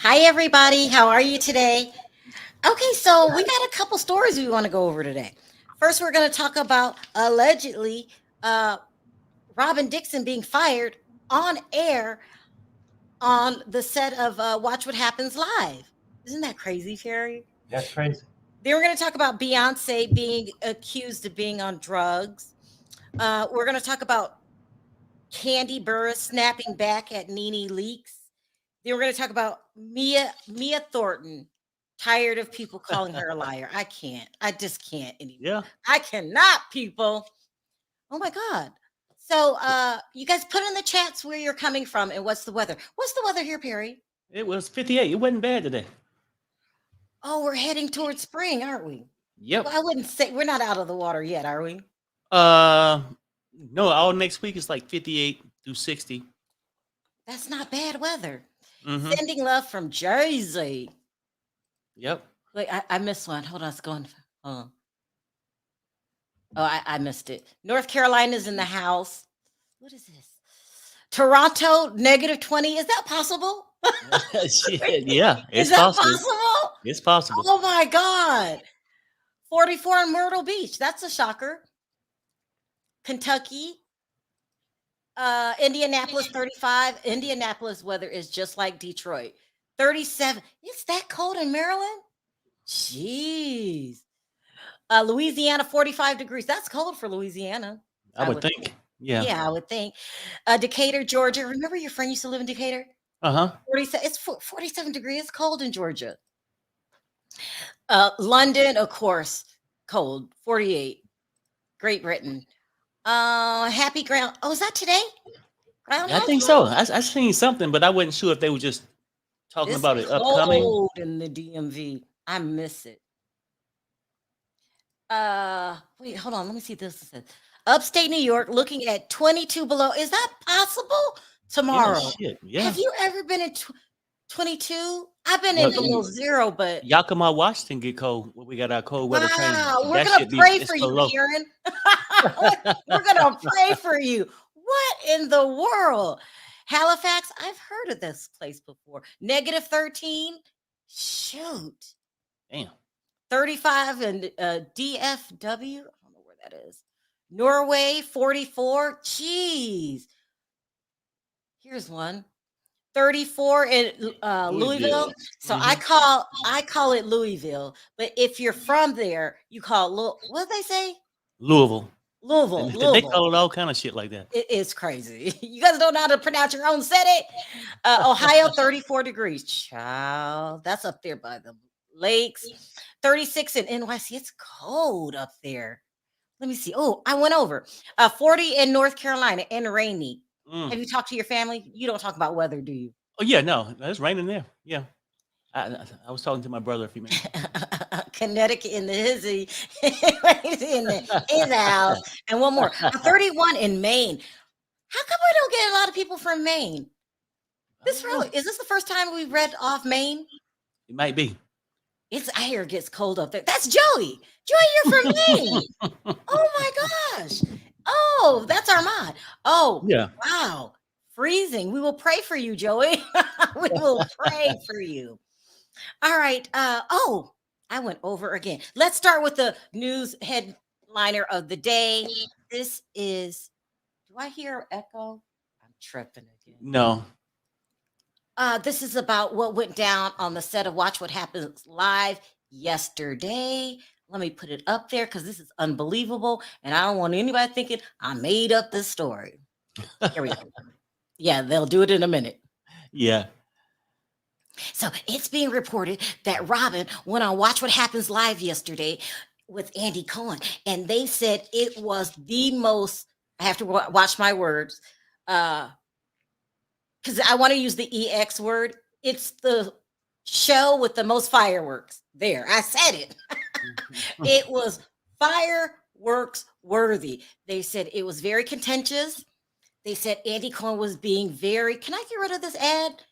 Hi, everybody. How are you today? Okay, so we got a couple stories we want to go over today. First, we're going to talk about allegedly uh, Robyn Dixon being fired on air on the set of Watch What Happens Live. Isn't that crazy, Ferry? That's crazy. Then we're going to talk about Beyonce being accused of being on drugs. We're going to talk about Kandi Burruss snapping back at Nene Leakes. Then we're going to talk about Mia Thornton. Tired of people calling her a liar. I can't. I just can't anymore. Yeah. I cannot, people. Oh my God. So you guys put in the chats where you're coming from and what's the weather. What's the weather here, Perry? It was 58. It wasn't bad today. Oh, we're heading towards spring, aren't we? Yep. Well, I wouldn't say we're not out of the water yet, are we? Uh, no, all next week is like 58 through 60. That's not bad weather. Mm-hmm. Sending love from Jersey. Yep. Wait, I missed one. Hold on, it's going. Oh, I missed it. North Carolina's in the house. What is this? Toronto, -20. Is that possible? Shit, yeah, Is it's that possible. possible? It's possible. Oh my God. 44 in Myrtle Beach. That's a shocker. Kentucky, Indianapolis, 35. Indianapolis weather is just like Detroit. 37. It's that cold in Maryland? Jeez. Louisiana, 45 degrees. That's cold for Louisiana. I would think. Yeah. Yeah, I would think. Decatur, Georgia. Remember your friend used to live in Decatur? Uh-huh. 47. It's 47 degrees. It's cold in Georgia. London, of course, cold. 48. Great Britain. Happy ground. Oh, is that today? I think so. I seen something, but I wasn't sure if they were just talking about it upcoming. Cold in the DMV. I miss it. Wait, hold on. Let me see this. Upstate New York, looking at 22 below. Is that possible tomorrow? Yeah, shit. Yeah. Have you ever been in 22? I've been in below zero, but Yakima, Washington get cold. We got our cold weather training. wow, we're gonna pray for you, Karen. We're gonna pray for you. What in the world? Halifax, I've heard of this place before. -13. Shoot. Damn. 35 and DFW. I don't know where that is. Norway, 44. Jeez. Here's one. 34 in Louisville. So I call it Louisville. But if you're from there, you call what did they say? Louisville. Louisville. They call it all kind of shit like that. It is crazy. You guys don't know how to pronounce your own city. Ohio, 34 degrees. Child, that's up there by the lakes. 36 in NYC. It's cold up there. Let me see. Oh, I went over. 40 in North Carolina and rainy. Have you talked to your family? You don't talk about weather, do you? Oh yeah, no, it's raining there. Yeah, I was talking to my brother a few minutes. Connecticut in the hizzy, in the house, and one more. 31 in Maine. How come we don't get a lot of people from Maine? Is this the first time we read off Maine? It might be. I hear it gets cold up there. That's Joey. Joey, you're from Maine. Oh my gosh. Oh, that's Armand. Oh, yeah. Wow. Freezing. We will pray for you, Joey. We will pray for you. All right. I went over again. Let's start with the news headliner of the day. This is, do I hear echo? I'm tripping again. No. This is about what went down on the set of Watch What Happens Live yesterday. Let me put it up there because this is unbelievable. And I don't want anybody thinking I made up this story. Here we go. Yeah, they'll do it in a minute. Yeah. So it's being reported that Robyn went on Watch What Happens Live yesterday with Andy Cohen. And they said it was the most, I have to watch my words, because I want to use the EX word. It's the show with the most fireworks. There, I said it. It was fireworks worthy. They said it was very contentious. They said Andy Cohen was being very, can I get rid of this ad?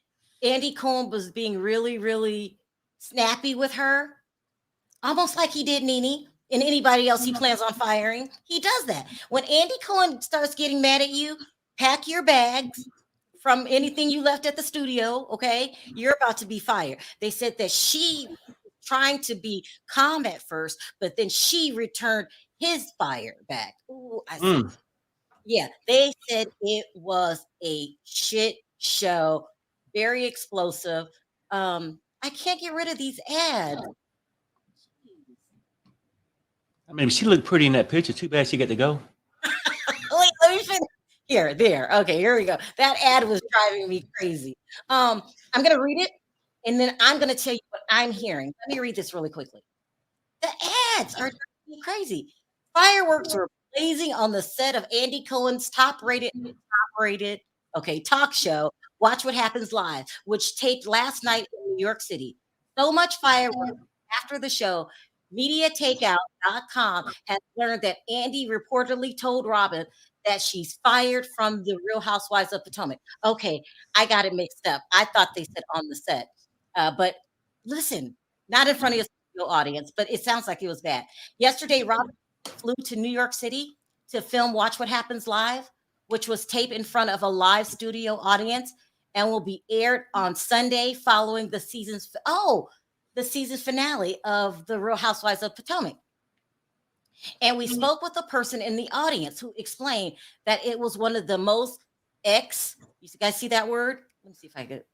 Andy Cohen was being really, really snappy with her. Almost like he did Nene and anybody else he plans on firing. He does that. When Andy Cohen starts getting mad at you, pack your bags, from anything you left at the studio. Okay, you're about to be fired. They said that she was trying to be calm at first, but then she returned his fire back. Ooh, I said, Mm. yeah. They said it was a shit show, very explosive. I can't get rid of these ads. I mean, she looked pretty in that picture. Too bad she got to go. Wait, let me finish. Here, there. Okay, here we go. That ad was driving me crazy. I'm gonna read it, and then I'm gonna tell you what I'm hearing. Let me read this really quickly. The ads are driving me crazy. Fireworks were blazing on the set of Andy Cohen's top-rated, okay, talk show, Watch What Happens Live, which taped last night in New York City. So much fireworks after the show. MediaTakeout.com has learned that Andy reportedly told Robyn that she's fired from the Real Housewives of Potomac. Okay, I got it mixed up. I thought they said on the set. But listen, not in front of your studio audience, but it sounds like it was bad. Yesterday, Robyn flew to New York City to film Watch What Happens Live, which was taped in front of a live studio audience and will be aired on Sunday following the season finale of The Real Housewives of Potomac. And we spoke with a person in the audience who explained that it was one of the most you guys see that word? Let me see if I could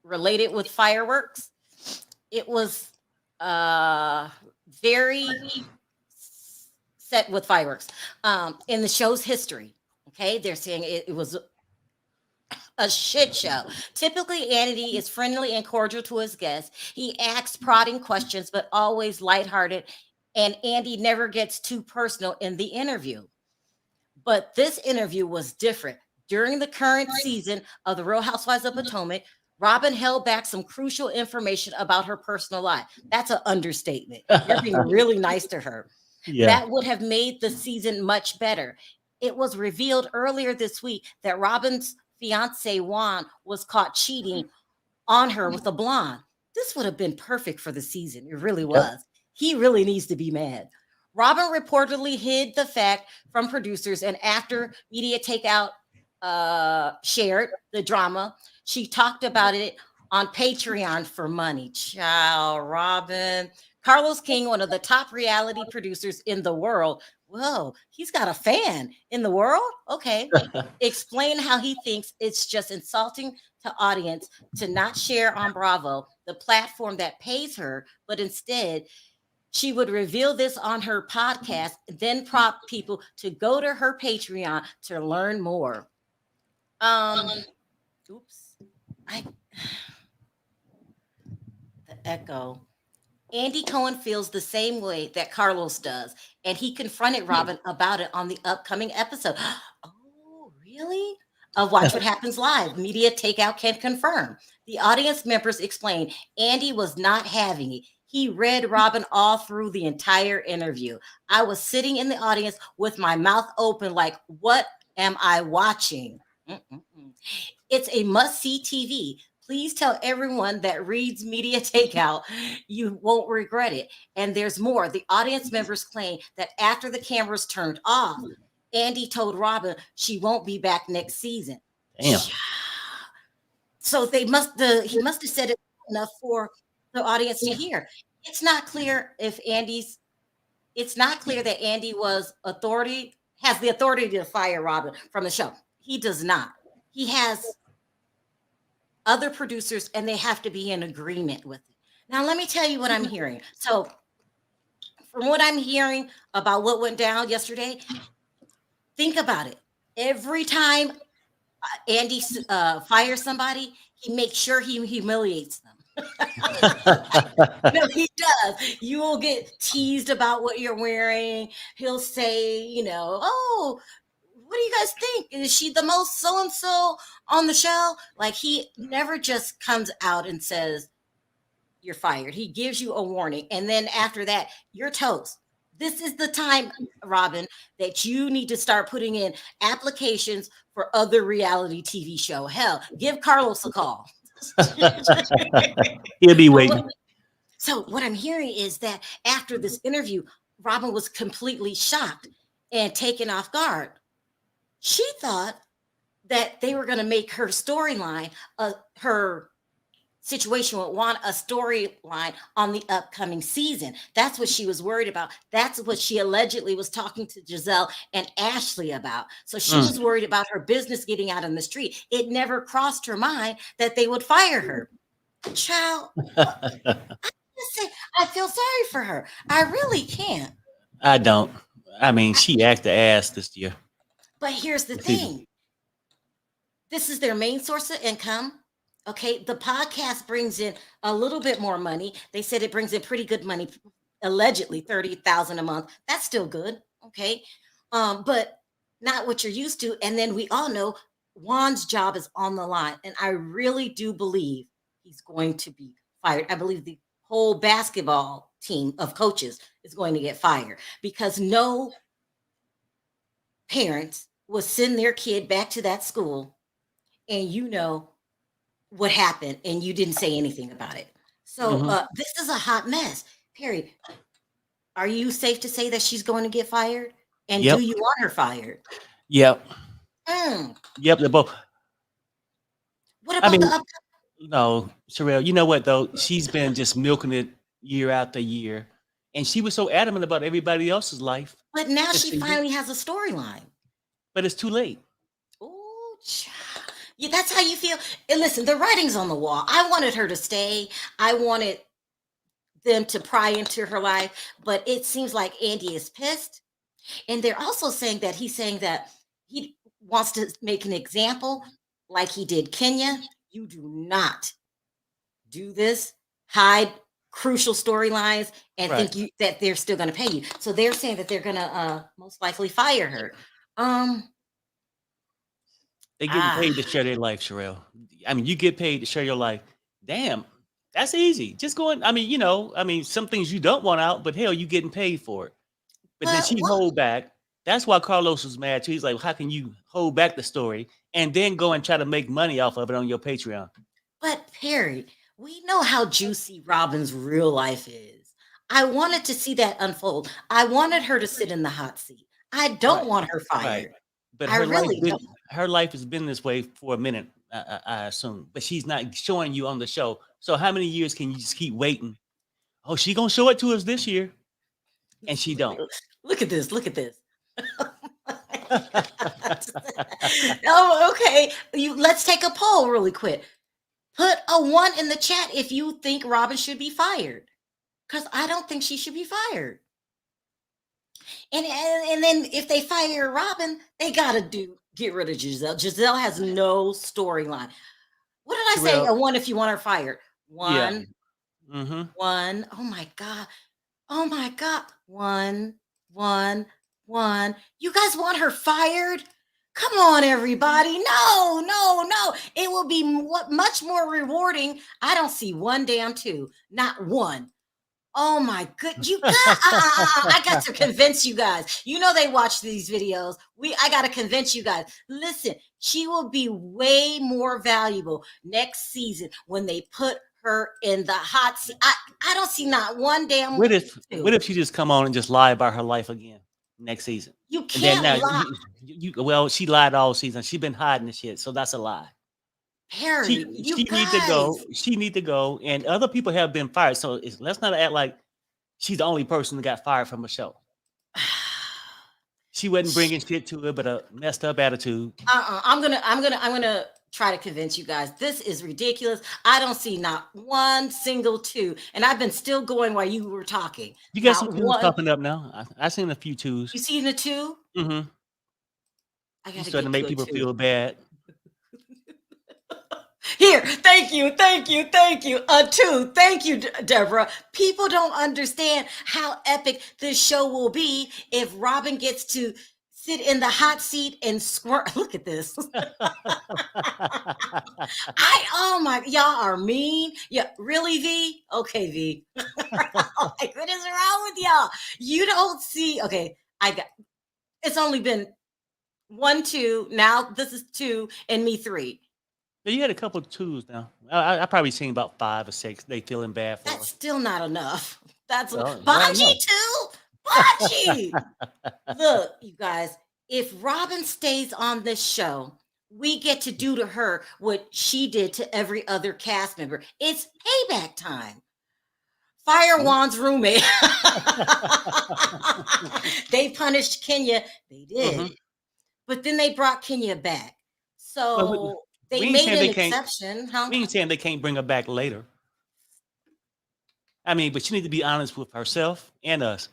relate it with fireworks. It was very set with fireworks in the show's history. Okay, they're saying it was a shit show. Typically, Andy is friendly and cordial to his guests. He asks prodding questions, but always lighthearted. And Andy never gets too personal in the interview. But this interview was different. During the current season of The Real Housewives of Potomac, Robyn held back some crucial information about her personal life. That's an understatement. You're being really nice to her. Yeah. That would have made the season much better. It was revealed earlier this week that Robyn's fiance Juan was caught cheating on her with a blonde. This would have been perfect for the season. It really was. He really needs to be mad. Robyn reportedly hid the fact from producers, and after Media Takeout shared the drama, she talked about it on Patreon for money. Ciao, Robyn. Carlos King, one of the top reality producers in the world. Whoa, he's got a fan in the world? Okay. Explain how he thinks it's just insulting to audience to not share on Bravo, the platform that pays her, but instead she would reveal this on her podcast, then prompt people to go to her Patreon to learn more. Oops. The echo. Andy Cohen feels the same way that Carlos does, and he confronted Robyn about it on the upcoming episode. Oh, really? Of Watch What Happens Live. Media Takeout can confirm. The audience members explained Andy was not having it. He read Robyn all through the entire interview. I was sitting in the audience with my mouth open like, what am I watching? It's a must-see TV. Please tell everyone that reads Media Takeout you won't regret it. And there's more. The audience members claim that after the cameras turned off, Andy told Robyn she won't be back next season. Damn. So he must have said it enough for the audience to hear. It's not clear that Andy has the authority to fire Robyn from the show. He does not. He has other producers, and they have to be in agreement with it. Now, let me tell you what I'm hearing. So, from what I'm hearing about what went down yesterday, think about it. Every time Andy fires somebody, he makes sure he humiliates them. No, he does. You will get teased about what you're wearing. He'll say, oh, what do you guys think? Is she the most so-and-so on the show? Like, he never just comes out and says, you're fired. He gives you a warning. And then after that, you're toast. This is the time, Robyn, that you need to start putting in applications for other reality TV show. Hell, give Carlos a call. He'll be waiting. So what I'm hearing is that after this interview, Robyn was completely shocked and taken off guard. She thought that they were going to make her storyline, her situation would want a storyline on the upcoming season. That's what she was worried about. That's what she allegedly was talking to Giselle and Ashley about. So she Mm. was worried about her business getting out in the street. It never crossed her mind that they would fire her. Child, I feel sorry for her. I really can't. I don't. I mean, she acted ass this year. But here's the This season. thing. This is their main source of income. Okay, the podcast brings in a little bit more money. They said it brings in pretty good money, allegedly 30,000 a month. That's still good. Okay. But not what you're used to. And then we all know Juan's job is on the line. And I really do believe he's going to be fired. I believe the whole basketball team of coaches is going to get fired because no parents will send their kid back to that school and you know what happened and you didn't say anything about it. So this is a hot mess. Perry, are you safe to say that she's going to get fired? And Yep. do you want her fired? Yep. Mm. Yep. They're both. What about mean, the No, Sharrell, you know what though? She's been just milking it year after year. And she was so adamant about everybody else's life. But now this she season. finally has a storyline. But it's too late. Oh, yeah, that's how you feel. And listen, the writing's on the wall. I wanted her to stay. I wanted them to pry into her life, but it seems like Andy is pissed. And they're also saying that he's saying that he wants to make an example like he did Kenya. You do not do this, hide crucial storylines and Right. think that they're still going to pay you. So they're saying that they're going to most likely fire her. They getting paid to share their life, Sharrell. I mean, you get paid to share your life. Damn, that's easy. Just going. I mean, some things you don't want out, but hell, you getting paid for it. But then But she what? hold back. That's why Carlos was mad too. He's like, how can you hold back the story and then go and try to make money off of it on your Patreon? But Perry, we know how juicy Robyn's real life is. I wanted to see that unfold. I wanted her to sit in the hot seat. I don't Right. want her Right. fired. But I really don't. her life has been this way for a minute, I assume. But she's not showing you on the show. So how many years can you just keep waiting? Oh, she gonna show it to us this year, and she don't. Look at this. Look at this. Oh, okay. Let's take a poll really quick. Put a 1 in the chat if you think Robyn should be fired. Because I don't think she should be fired. And then if they fire Robyn, they gotta get rid of Giselle. Giselle has no storyline. What did I say? Well, A 1 if you want her fired. 1. yeah. Mm-hmm. 1. Oh my God. Oh my God. 1, 1, 1. You guys want her fired? Come on, everybody. No, no, no. It will be much more rewarding. I don't see 1 damn 2, not 1. Oh my good, you got I got to convince you guys. You know they watch these videos. I got to convince you guys. Listen, she will be way more valuable next season when they put her in the hot seat. I don't see not 1 damn. What if she just come on and just lie about her life again next season? You And then can't now lie. well, she lied all season. She's been hiding the shit, so that's a lie. Perry, She you need to guys. go. She need to go, and other people have been fired. So let's not act like she's the only person that got fired from a show. She wasn't bringing shit to it, but a messed up attitude. I'm gonna try to convince you guys. This is ridiculous. I don't see not 1 single 2, and I've been still going while you were talking. You got Not some twos 1. popping up now. I seen a few twos. You seen the 2? Mm-hmm. I You gotta starting to get make to people a 2. feel bad. Here, thank you. A 2. Thank you, Deborah. People don't understand how epic this show will be if Robyn gets to sit in the hot seat and squirt. Look at this. Oh my, y'all are mean. Yeah, really, V? Okay, V. Like, what is wrong with y'all? You don't see. Okay, it's only been 1, 2. Now this is 2, and me 3. Yeah, you had a couple of twos now. I probably seen about 5 or 6. They feeling bad for That's her. still not enough. That's Well, Bonji too. Bonji. Look, you guys, if Robyn stays on this show, we get to do to her what she did to every other cast member. It's payback time. Fire Juan's roommate. They punished Kenya. They did. hmm But then they brought Kenya back. Well, So we they ain't made saying an they can't. exception, huh? We ain't saying they can't bring her back later. I mean, but she need to be honest with herself and us.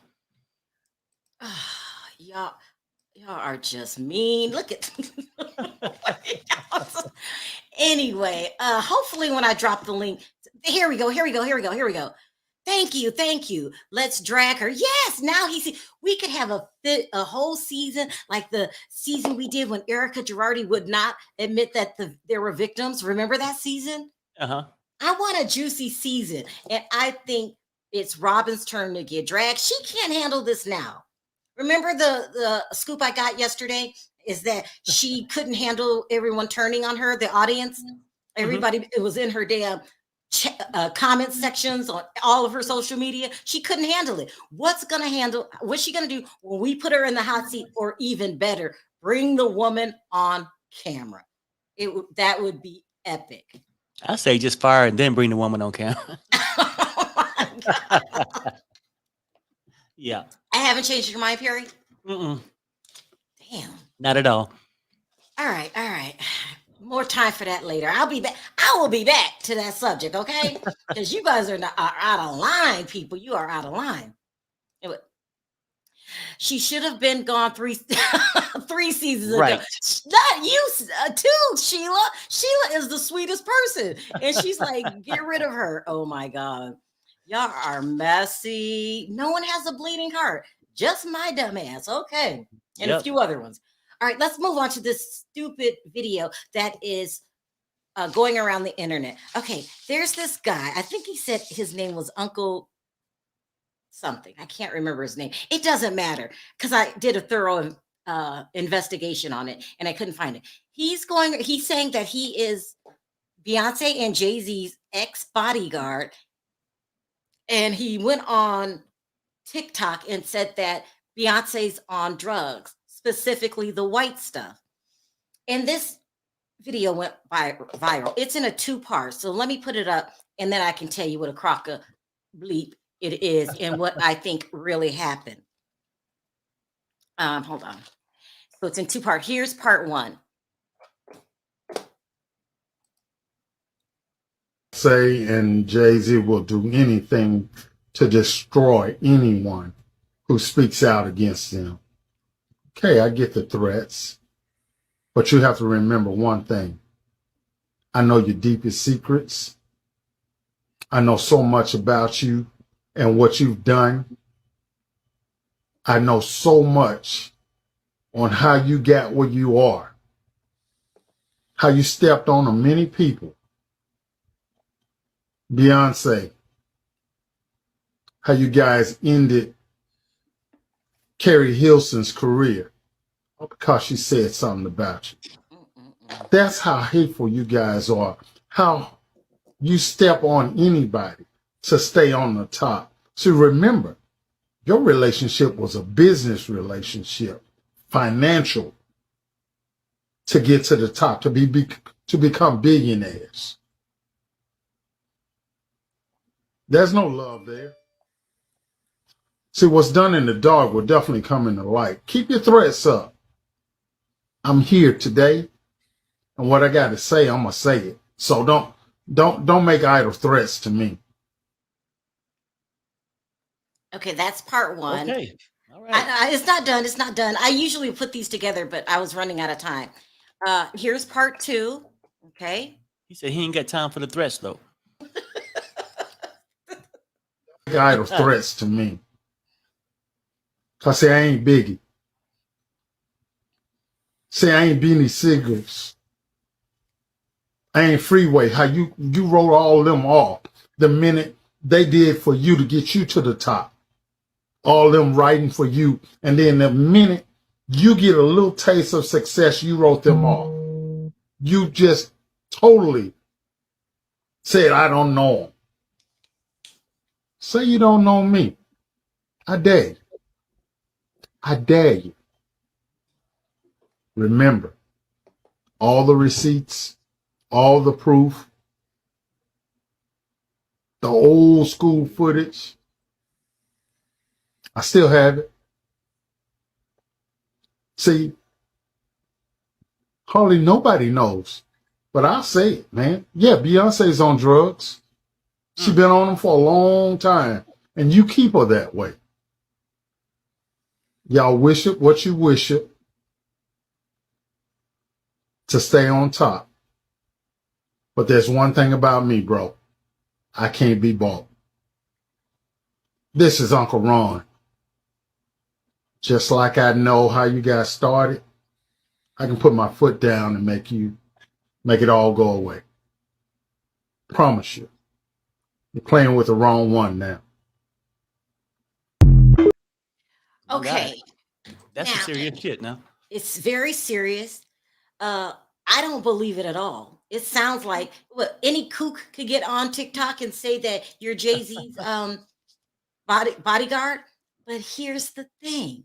y'all, y'all are just mean. Look at anyway, hopefully when I drop the link, here we go. Thank you. Let's drag her. Yes, now we could have a whole season like the season we did when Erica Girardi would not admit that there were victims. Remember that season? Uh-huh. I want a juicy season, and I think it's Robyn's turn to get dragged. She can't handle this now. Remember the scoop I got yesterday is that she couldn't handle everyone turning on her, the audience. Everybody, it was in her damn comment sections on all of her social media. She couldn't handle it. What's she gonna do when we put her in the hot seat, or even better, bring the woman on camera? That would be epic. I say just fire and then bring the woman on camera. Oh my God. Yeah. I haven't changed your mind, Perry. Mm-mm. Damn. Not at all. All right. More time for that later. I'll be back. I will be back to that subject, okay? Because you guys are out of line, people. You are out of line. She should have been gone three seasons Right. ago. Not you too, Sheila. Sheila is the sweetest person. And she's like, get rid of her. Oh my God. Y'all are messy. No one has a bleeding heart. Just my dumb ass. Okay. And a few other ones. All right, let's move on to this stupid video that is going around the internet. Okay, there's this guy. I think he said his name was Uncle something. I can't remember his name. It doesn't matter because I did a thorough investigation on it and I couldn't find it. He's saying that he is Beyonce and Jay-Z's ex-bodyguard. And he went on TikTok and said that Beyonce's on drugs, specifically the white stuff. And this video went viral. It's in a 2-part. So let me put it up and then I can tell you what a crock of bleep it is and what I think really happened. Hold on. So it's in 2-part. Here's part 1. Say and Jay-Z will do anything to destroy anyone who speaks out against them. Okay, I get the threats, but you have to remember one thing. I know your deepest secrets. I know so much about you and what you've done. I know so much on how you got where you are, how you stepped on many people. Beyonce, how you guys ended Carrie Hilson's career because she said something about you. That's how hateful you guys are. How you step on anybody to stay on the top. So remember, your relationship was a business relationship, financial, to get to the top, to become billionaires. There's no love there. See, what's done in the dark will definitely come in the light. Keep your threats up. I'm here today, and what I got to say, I'm gonna say it. So don't make idle threats to me. Okay, that's part 1. Okay. All right. It's not done. It's not done. I usually put these together, but I was running out of time. Here's part 2. Okay. He said he ain't got time for the threats though. Idle threats to me. Cause see, I ain't Biggie. See, I ain't Beanie Siegels. I ain't Freeway. How you wrote all of them off the minute they did for you to get you to the top. All them writing for you. And then the minute you get a little taste of success, you wrote them off. You just totally said, I don't know them. Say you don't know me. I dare you. I dare you. Remember, all the receipts, all the proof, the old school footage. I still have it. See, hardly nobody knows, but I'll say it, man. Yeah, Beyonce's on drugs. She's been on them for a long time, and you keep her that way. Y'all wish it what you wish it to stay on top. But there's one thing about me, bro. I can't be bought. This is Uncle Ron. Just like I know how you got started, I can put my foot down and make it all go away. Promise you. You're playing with the wrong one now. Okay. That's some Now, serious shit now. it's very serious. I don't believe it at all. It sounds like any kook could get on TikTok and say that you're Jay-Z's bodyguard. But here's the thing.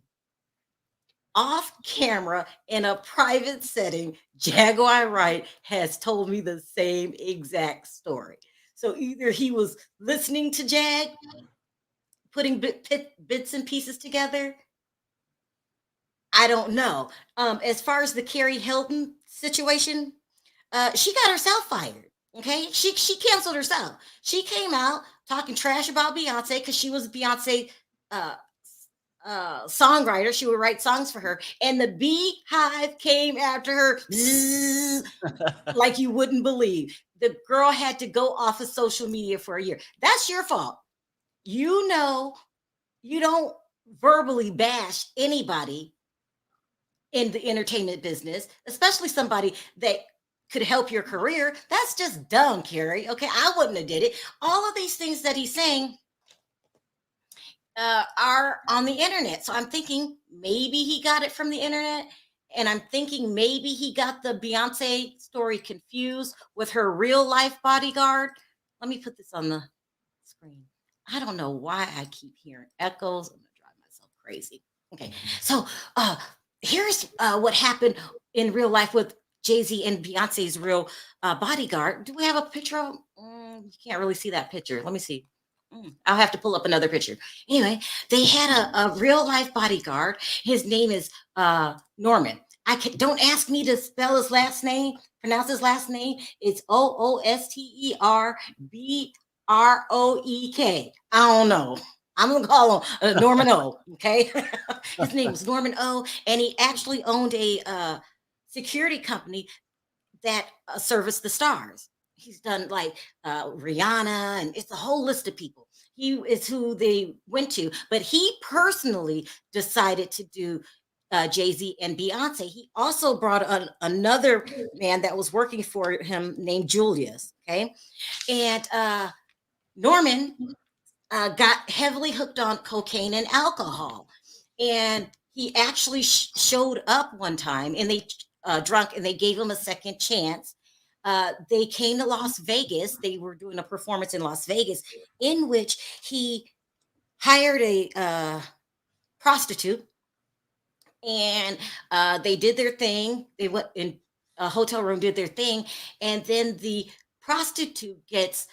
Off camera in a private setting, Jaguar Wright has told me the same exact story. So either he was listening to Jag, putting bits and pieces together. I don't know. As far as the Carrie Hilton situation, she got herself fired. Okay, she canceled herself. She came out talking trash about Beyonce because she was Beyonce songwriter. She would write songs for her, and the Beehive came after her like you wouldn't believe. The girl had to go off of social media for a year. That's your fault. You know, you don't verbally bash anybody in the entertainment business, especially somebody that could help your career. That's just dumb, Carrie. Okay, I wouldn't have did it. All of these things that he's saying are on the internet. So I'm thinking maybe he got it from the internet. And I'm thinking maybe he got the Beyonce story confused with her real life bodyguard. Let me put this on the screen. I don't know why I keep hearing echoes. I'm going to drive myself crazy. Okay. So here's what happened in real life with Jay-Z and Beyonce's real bodyguard. Do we have a picture of him? You can't really see that picture. Let me see. I'll have to pull up another picture. Anyway, they had a real life bodyguard. His name is Norman. Don't ask me to spell his last name, pronounce his last name. It's Oosterberoek. I don't know. I'm gonna call him Norman O. Okay, his name is Norman O, and he actually owned a security company that serviced the stars. He's done like Rihanna, and it's a whole list of people. He is who they went to, but he personally decided to do Jay-Z and Beyonce. He also brought another man that was working for him named Julius. Okay, and Norman got heavily hooked on cocaine and alcohol, and he actually showed up one time, and they drunk, and they gave him a second chance. They came to Las Vegas. They were doing a performance in Las Vegas in which he hired a prostitute, and they did their thing. They went in a hotel room, did their thing, and then the prostitute gets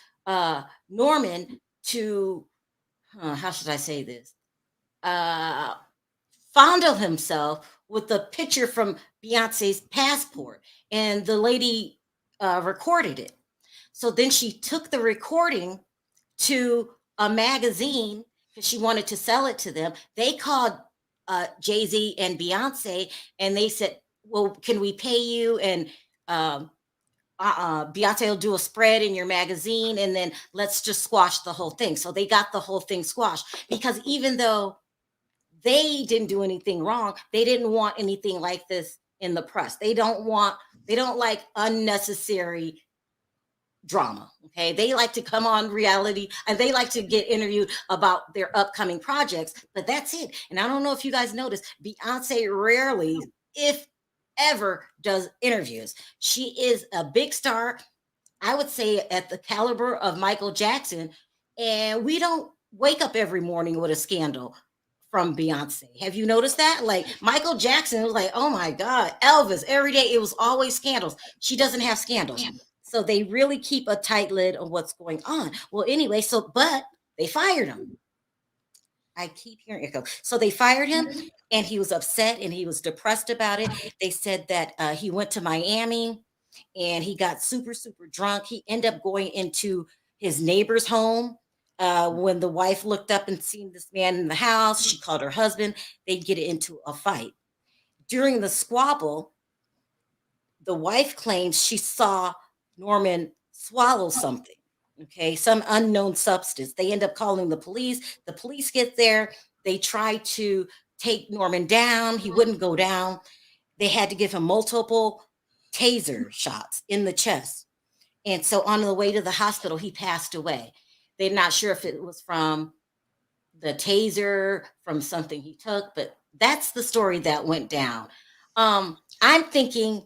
Norman to, how should I say this? Fondle himself with a picture from Beyonce's passport, and the lady recorded it. So then she took the recording to a magazine because she wanted to sell it to them. They called Jay-Z and Beyonce, and they said, well, can we pay you? And Beyonce will do a spread in your magazine, and then let's just squash the whole thing. So they got the whole thing squashed, because even though they didn't do anything wrong, they didn't want anything like this in the press. They don't like unnecessary drama. Okay, they like to come on reality, and they like to get interviewed about their upcoming projects, but that's it. And I don't know if you guys noticed, Beyonce rarely, if ever, does interviews. She is a big star, I would say at the caliber of Michael Jackson, and we don't wake up every morning with a scandal from Beyonce. Have you noticed that? Like Michael Jackson was like, oh my God, Elvis, every day it was always scandals. She doesn't have scandals. So they really keep a tight lid on what's going on. Well, anyway, but they fired him. I keep hearing echo. So they fired him and he was upset and he was depressed about it. They said that he went to Miami and he got super, super drunk. He ended up going into his neighbor's home. When the wife looked up and seen this man in the house, she called her husband. They get into a fight. During the squabble, the wife claims she saw Norman swallow something. Okay, some unknown substance. They end up calling the police. The police get there. They try to take Norman down. He wouldn't go down. They had to give him multiple taser shots in the chest. And so on the way to the hospital, he passed away. They're not sure if it was from the taser, from something he took, but that's the story that went down. I'm thinking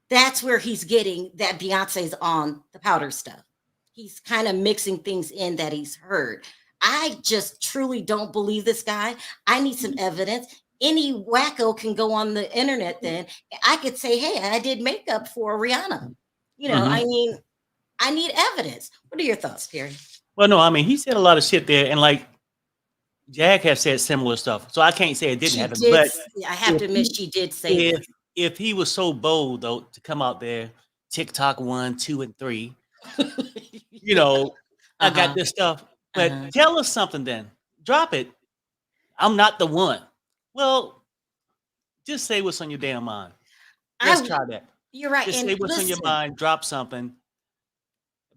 that's where he's getting that Beyonce's on the powder stuff. He's kind of mixing things in that he's heard. I just truly don't believe this guy. I need some evidence. Any wacko can go on the internet then. I could say, hey, I did makeup for Rihanna. I mean, I need evidence. What are your thoughts, Perry? Well, no, I mean, he said a lot of shit there. And like, Jag has said similar stuff. So I can't say it didn't happen. But I have to admit, she did say that. If he was so bold, though, to come out there, TikTok 1, 2, and 3, I got this stuff. But tell us something then. Drop it. I'm not the one. Well, just say what's on your damn mind. Let's try that. You're right. Just say what's on your mind. Drop something.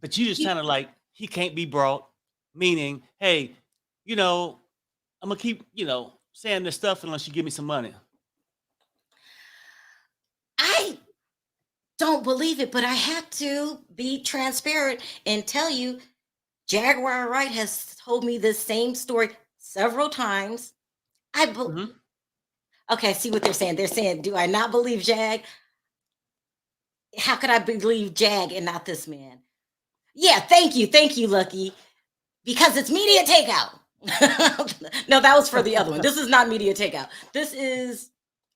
But you just kind of like, he can't be brought. Meaning, hey, I'm going to keep, saying this stuff unless you give me some money. I don't believe it, but I have to be transparent and tell you, Jaguar Wright has told me this same story several times. Okay, I see what they're saying. They're saying, do I not believe Jag? How could I believe Jag and not this man? Yeah, thank you, Lucky. Because it's media takeout. No, that was for the other one. This is not media takeout. This is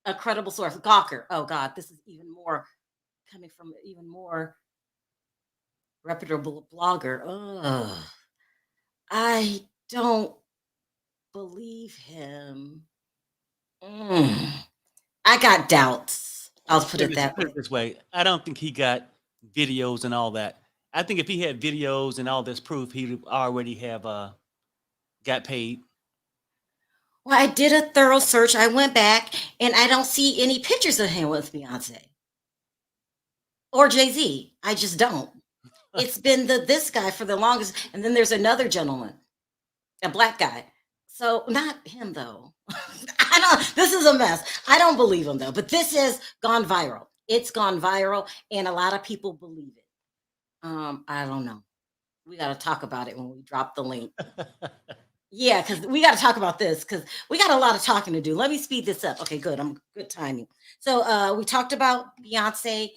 a credible source. Gawker. Oh God, this is even more coming from even more reputable blogger. Ugh. I don't believe him. I got doubts. I'll put it that way. This way. I don't think he got videos and all that. I think if he had videos and all this proof, he'd already have got paid. Well, I did a thorough search. I went back and I don't see any pictures of him with Beyonce or Jay-Z. I just don't. It's been this guy for the longest. And then there's another gentleman, a black guy. So not him though. This is a mess. I don't believe him though, but this has gone viral. It's gone viral and a lot of people believe it. I don't know. We got to talk about it when we drop the link. Yeah, because we got to talk about this because we got a lot of talking to do. Let me speed this up. Okay, good. I'm good timing. So we talked about Beyonce.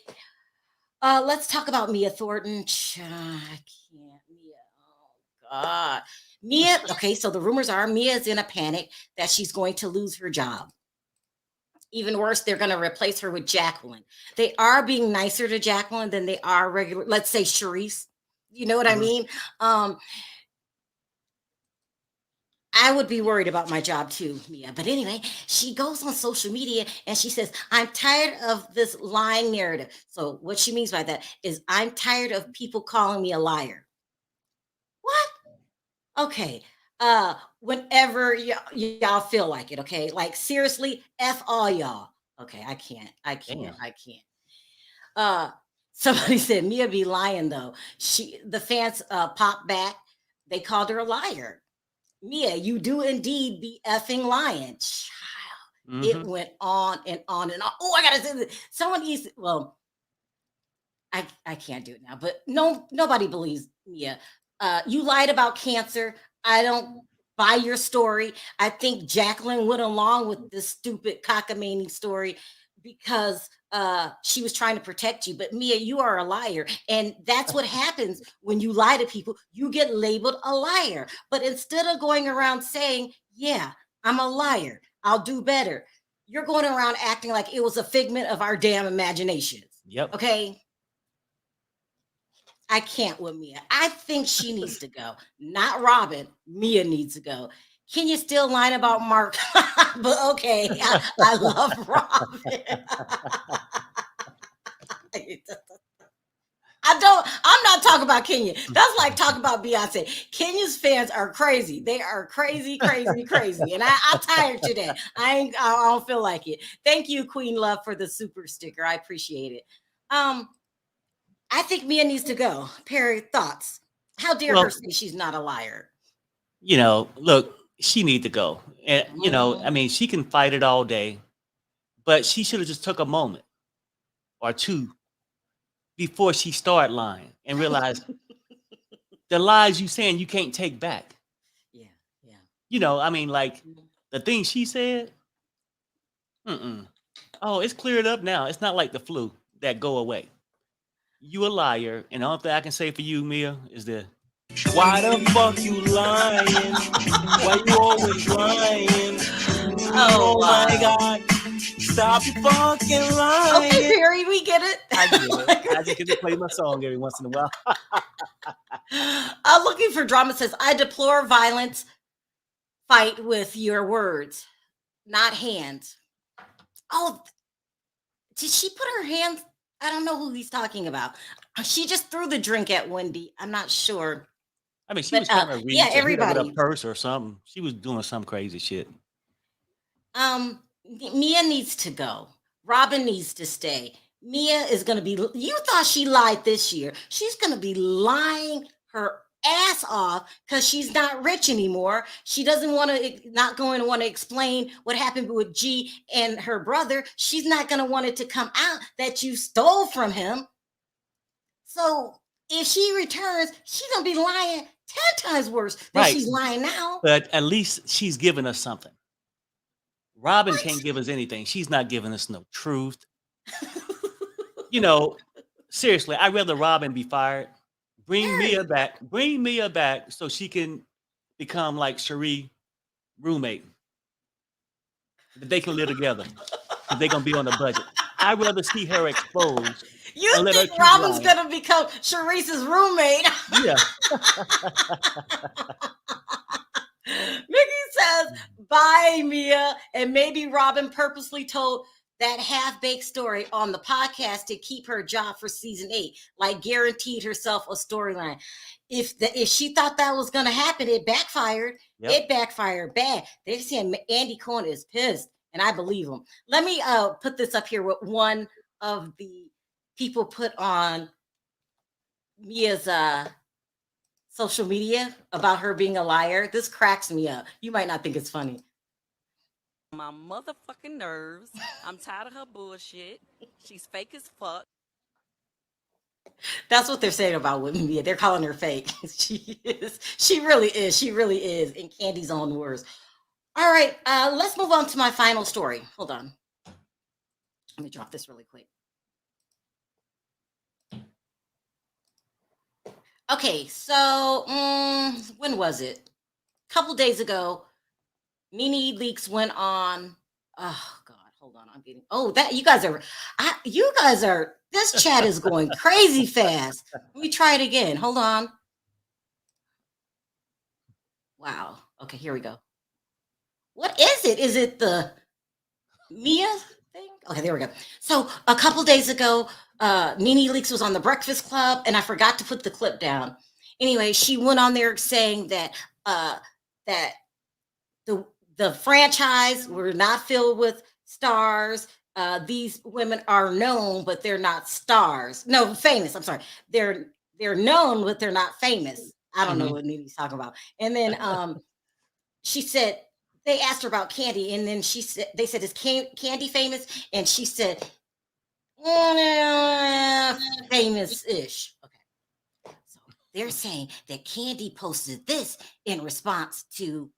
Let's talk about Mia Thornton. I can't. Mia. Oh God. Mia. Okay, so the rumors are Mia is in a panic that she's going to lose her job. Even worse, they're going to replace her with Jacqueline. They are being nicer to Jacqueline than they are regular. Let's say Sharice. You know what I mean? I would be worried about my job too, Mia. But anyway, she goes on social media and she says, I'm tired of this lying narrative. So what she means by that is I'm tired of people calling me a liar. What? Okay. Whenever y'all feel like it, okay? Like seriously, F all y'all. Okay, I can't. Somebody said Mia be lying though. The fans popped back. They called her a liar. Mia, you do indeed be effing lying. Child. It went on and on and on. Oh, I gotta say this. Someone used I can't do it now, but nobody believes Mia. You lied about cancer. I don't buy your story. I think Jacqueline went along with this stupid cockamamie story because she was trying to protect you. But Mia, you are a liar. And that's what happens when you lie to people. You get labeled a liar. But instead of going around saying, yeah, I'm a liar. I'll do better. You're going around acting like it was a figment of our damn imaginations. Yep. Okay. I can't with Mia. I think she needs to go. Not Robyn. Mia needs to go. Can you still line about Mark? But okay, I love Robyn. I'm not talking about Kenya. That's like talking about Beyonce. Kenya's fans are crazy. They are crazy, crazy, crazy. And I'm tired today. I don't feel like it. Thank you, Queen Love, for the super sticker. I appreciate it. I think Mia needs to go. Perry, thoughts? How dare her say she's not a liar? Look, she need to go. And I mean, she can fight it all day, but she should have just took a moment or two before she start lying and realize the lies you saying you can't take back. Yeah. I mean, like the thing she said. Oh, it's cleared up now. It's not like the flu that go away. You a liar, and the only thing I can say for you, Mia, is that why the fuck you lying? Why you always lying? Oh my God. Stop fucking lying. Okay, Perry, we get it. I get it. I just get to play my song every once in a while. Looking for Drama says, I deplore violence. Fight with your words, not hands. Oh, did she put her hands? I don't know who he's talking about. She just threw the drink at Wendy. I'm not sure. I mean, she was trying to reach everybody with a purse or something. She was doing some crazy shit. Mia needs to go. Robyn needs to stay. Mia is going to be, you thought she lied this year. She's going to be lying her ass off because she's not rich anymore. She doesn't want to, not going to want to explain what happened with G and her brother. She's not going to want it to come out that you stole from him. So if she returns, she's going to be lying 10 times worse than she's lying now. But at least she's giving us something. Robyn can't give us anything. She's not giving us no truth. Seriously, I'd rather Robyn be fired. Bring Mia back. Bring Mia back so she can become like Cherie roommate. That they can live together. They're going to be on the budget. I'd rather see her exposed. You think Robyn's going to become Cherie's roommate? Yeah. Mickey says, bye, Mia. And maybe Robyn purposely told that half-baked story on the podcast to keep her job for season 8, like guaranteed herself a storyline. If she thought that was going to happen, it backfired. Yep. It backfired bad. They're saying Andy Cohen is pissed, and I believe him. Let me put this up here with one of the people put on Mia's social media about her being a liar. This cracks me up. You might not think it's funny. My motherfucking nerves. I'm tired of her bullshit. She's fake as fuck. That's what they're saying about Mia. They're calling her fake. She is. She really is. She really is. In Kandi's own words. All right. Let's move on to my final story. Hold on. Let me drop this really quick. Okay. So when was it? A couple days ago. Nene Leakes went on. Oh God, hold on. I'm getting. Oh, that you guys are. This chat is going crazy fast. Let me try it again. Hold on. Wow. Okay, here we go. What is it? Is it the Mia thing? Okay, there we go. So a couple days ago, Nene Leakes was on the Breakfast Club, and I forgot to put the clip down. Anyway, she went on there saying that the franchise were not filled with stars. These women are known, but they're not stars. No, famous. I'm sorry. They're known, but they're not famous. I don't know what Nene's talking about. And then she said, they asked her about Kandi, and then they said, is Kandi famous? And she said, famous-ish. Okay. So they're saying that Kandi posted this in response to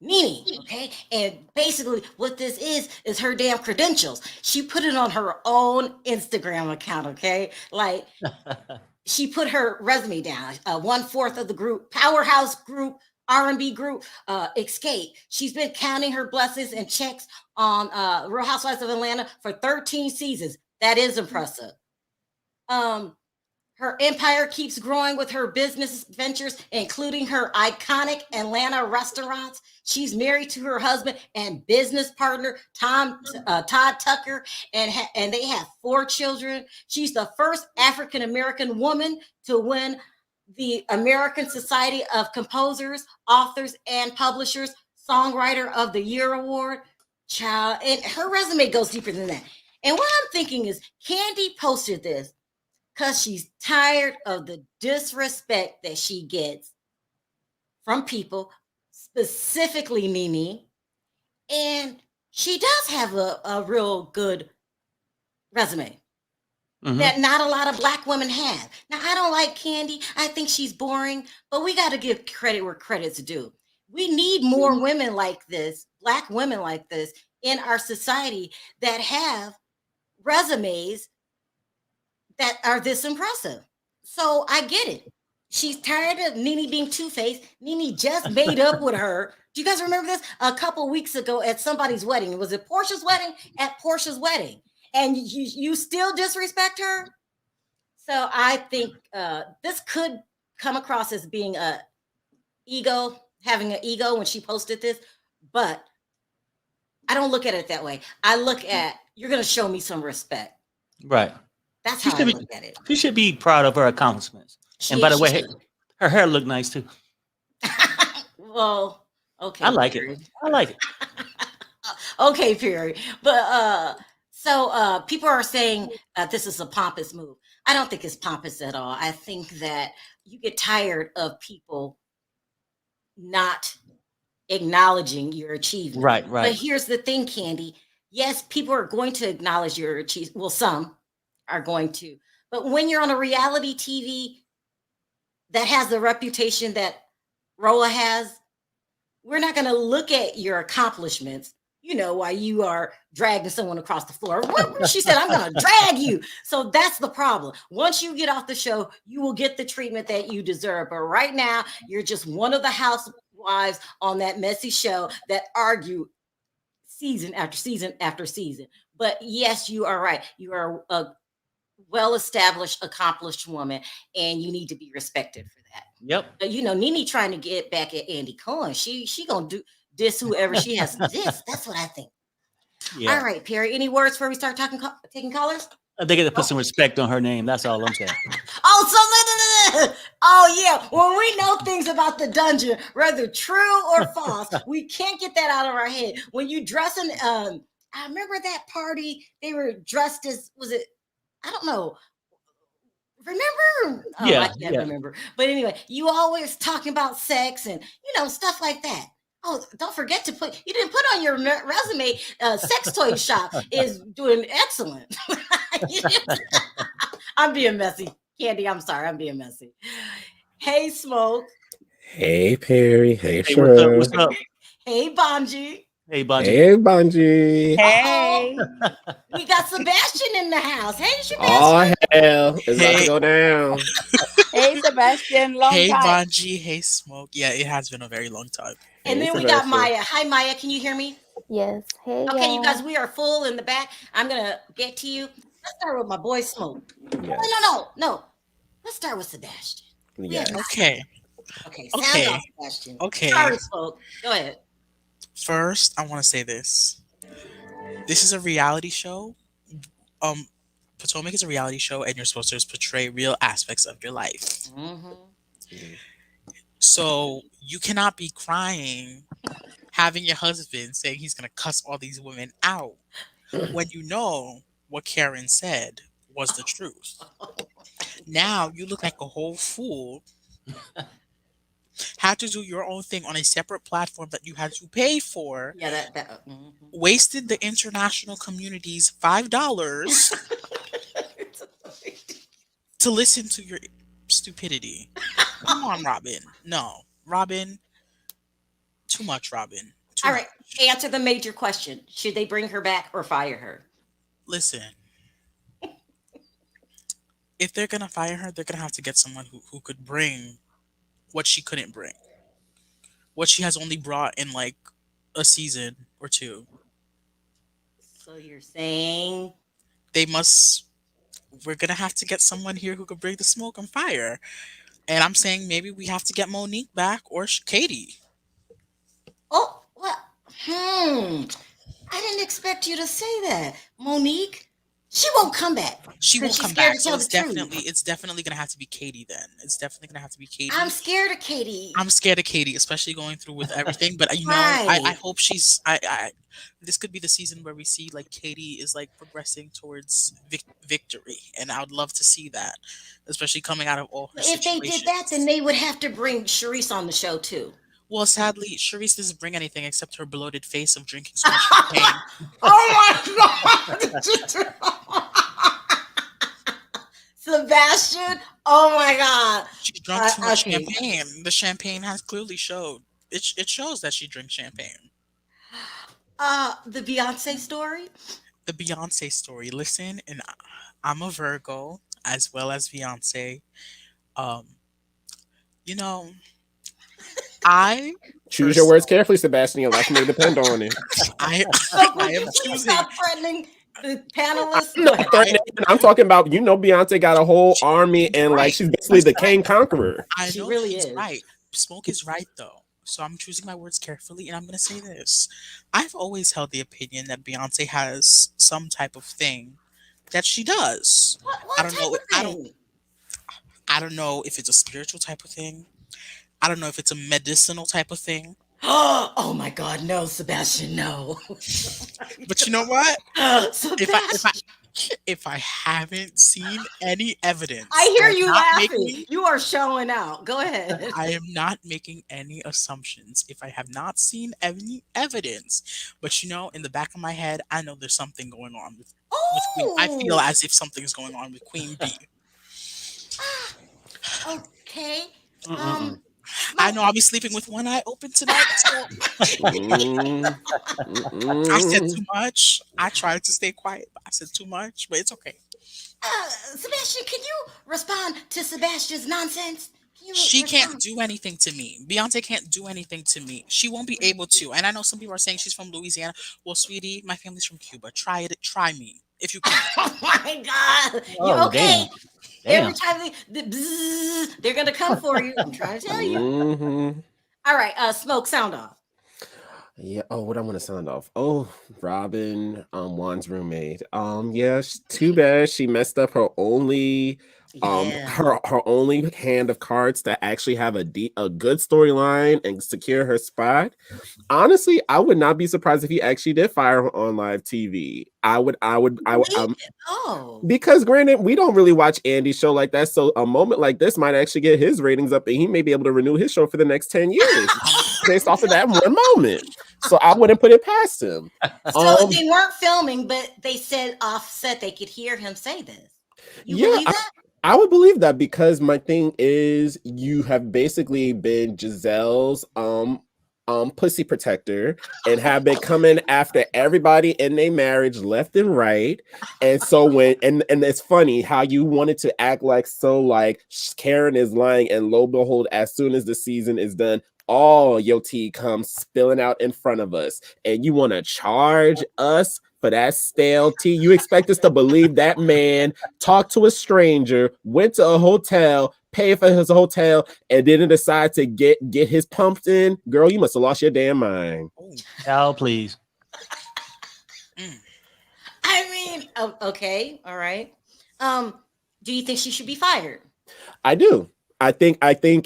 Nene, okay? And basically what this is her damn credentials. She put it on her own Instagram account, okay? Like she put her resume down. 1/4 of the group, powerhouse group R&B group Escape. She's been counting her blessings and checks on Real Housewives of Atlanta for 13 seasons. That is impressive. Um, Her empire keeps growing with her business ventures, including her iconic Atlanta restaurants. She's married to her husband and business partner, Todd Tucker, and they have 4 children. She's the first African American woman to win the American Society of Composers, Authors, and Publishers Songwriter of the Year Award. Child, and her resume goes deeper than that. And what I'm thinking is, Kandi posted this because she's tired of the disrespect that she gets from people, specifically Nene. And she does have a real good resume that not a lot of Black women have. Now, I don't like Kandi. I think she's boring, but we got to give credit where credit's due. We need more women like this, Black women like this, in our society that have resumes that are this impressive. So I get it. She's tired of Nene being two-faced. Nene just made up with her. Do you guys remember this? A couple weeks ago at somebody's wedding. Was it Portia's wedding? At Portia's wedding. And you still disrespect her? So I think this could come across as being having an ego when she posted this, but I don't look at it that way. I look at, you're going to show me some respect. Right. That's how I look at it. She should be proud of her accomplishments. And by the way, her hair looked nice too. Well, okay. I like it. I like it. Okay, Perry. But so people are saying this is a pompous move. I don't think it's pompous at all. I think that you get tired of people not acknowledging your achievement. Right. But here's the thing, Kandi. Yes, people are going to acknowledge your achievement. Well, some are going to. But when you're on a reality TV that has the reputation that Roa has, we're not going to look at your accomplishments, while you are dragging someone across the floor. She said, I'm going to drag you. So that's the problem. Once you get off the show, you will get the treatment that you deserve. But right now, you're just one of the housewives on that messy show that argue season after season after season. But yes, you are right. You are a well-established, accomplished woman, and you need to be respected for that. Yep. But Nene trying to get back at Andy Cohen. She gonna diss whoever she has to diss. That's what I think. Yeah. All right, Perry. Any words before we start taking callers? They got to put some respect on her name. That's all I'm saying. Oh yeah. When we know things about the dungeon, whether true or false, we can't get that out of our head. When you dress in, I remember that party. They were dressed as, was it? I don't know. Remember? Oh, yeah, I can't remember. But anyway, you always talking about sex and stuff like that. Oh, don't forget to you didn't put on your resume, sex toy shop is doing excellent. I'm being messy. Kandi, I'm sorry. I'm being messy. Hey, Smoke. Hey, Perry. Hey, Sharrell. What's up? Hey, Bonji. Hey, Bonji. Hey, Bonji. Hey. We got Sebastian in the house. Hey, Sebastian. Oh, hell. It's about to go down. Hey, Sebastian. Long hey, time. Bonji. Hey, Smoke. Yeah, it has been a very long time. And then we got Maya. Hi, Maya. Can you hear me? Yes. Hey. Okay, you guys, we are full in the back. I'm going to get to you. Let's start with my boy, Smoke. Yes. No. Let's start with Sebastian. Yes. Okay. Sound off, Sebastian. Okay. Sorry, Smoke. Go ahead. First, I want to say this. This is a reality show. Potomac is a reality show, and you're supposed to portray real aspects of your life. Mm-hmm. So you cannot be crying, having your husband saying he's going to cuss all these women out when you know what Karen said was the truth. Now you look like a whole fool. Had to do your own thing on a separate platform that you had to pay for. Yeah, wasted the international community's $5 to listen to your stupidity. Come on, Robyn. No, Robyn. Too much, Robyn. All right. Answer the major question. Should they bring her back or fire her? Listen. If they're going to fire her, they're going to have to get someone who could bring what she couldn't bring. what she has only brought in like a season or two. So you're saying We're gonna have to get someone here who could bring the smoke and fire. And I'm saying maybe we have to get Monique back or Katie. Oh, what? I didn't expect you to say that. Monique, she won't come back. She won't She's come scared back. to So tell it's the truth. definitely gonna have to be Katie then. It's definitely gonna have to be Katie. I'm scared of Katie. I'm scared of Katie, especially going through with everything. But you know, Right. I hope she's I this could be the season where we see like Katie is like progressing towards victory, and I would love to see that, especially coming out of all her If they did that, then situations. they would have to bring Sharice on the show too. Well, sadly, Charisse doesn't bring anything except her bloated face of drinking so much champagne. Oh my God! Sebastian, oh my God! She drank too much okay. champagne. The champagne has clearly showed. It shows that she drinks champagne. The Beyonce story. The Beyonce story. Listen, and I'm a Virgo as well as Beyonce. You know, I Choose your words carefully, Sebastian. Life may depend on it. I am choosing. Stop threatening the panelists. No, I'm talking about, Beyonce got a whole army and like she's basically the king conqueror. I She know really she's is. right. Smoke is right though. So I'm choosing my words carefully, and I'm gonna say this. I've always held the opinion that Beyonce has some type of thing that she does. What I don't know. type of thing? I don't know if it's a spiritual type of thing. I don't know if it's a medicinal type of thing. Oh my God, no, Sebastian, no. But you know what? Sebastian, If I haven't seen any evidence, I hear I'm you not laughing. making- You are showing out. Go ahead. I am not making any assumptions if I have not seen any evidence. But in the back of my head, I know there's something going on with Queen. I feel as if something's going on with Queen B. Okay. I know I'll be sleeping with one eye open tonight. So I said too much. I tried to stay quiet, but I said too much, but it's okay. Sebastian, can you respond to Sebastian's nonsense? She can't do anything to me. Beyonce can't do anything to me. She won't be able to. And I know some people are saying she's from Louisiana. Well, sweetie, my family's from Cuba. Try it. Try me if you can. Oh my God. Oh, You okay? damn. Every time they're going to come for you. I'm trying to tell you. Mm-hmm. All right. Smoke, sound off. Yeah. Oh, what I want to sound off. Oh, Robyn, Juan's roommate. Yeah. Too bad she messed up her only, her only hand of cards to actually have a good storyline and secure her spot. Honestly, I would not be surprised if he actually did fire her on live TV. Because granted, we don't really watch Andy's show like that, so a moment like this might actually get his ratings up, and he may be able to renew his show for the next 10 years based off of that one moment. So I wouldn't put it past him. So they weren't filming, but they said offset they could hear him say this. You believe that? I would believe that, because my thing is, you have basically been Giselle's pussy protector and have been coming after everybody in their marriage left and right. And so when and it's funny how you wanted to act like Karen is lying, and lo and behold, as soon as the season is done, all your tea comes spilling out in front of us, and you want to charge us for that stale tea. You expect us to believe that man talked to a stranger, went to a hotel, paid for his hotel, and didn't decide to get his pumped in? Girl, you must have lost your damn mind. Cal, please. I mean, okay, all right. Do you think she should be fired? I do. I think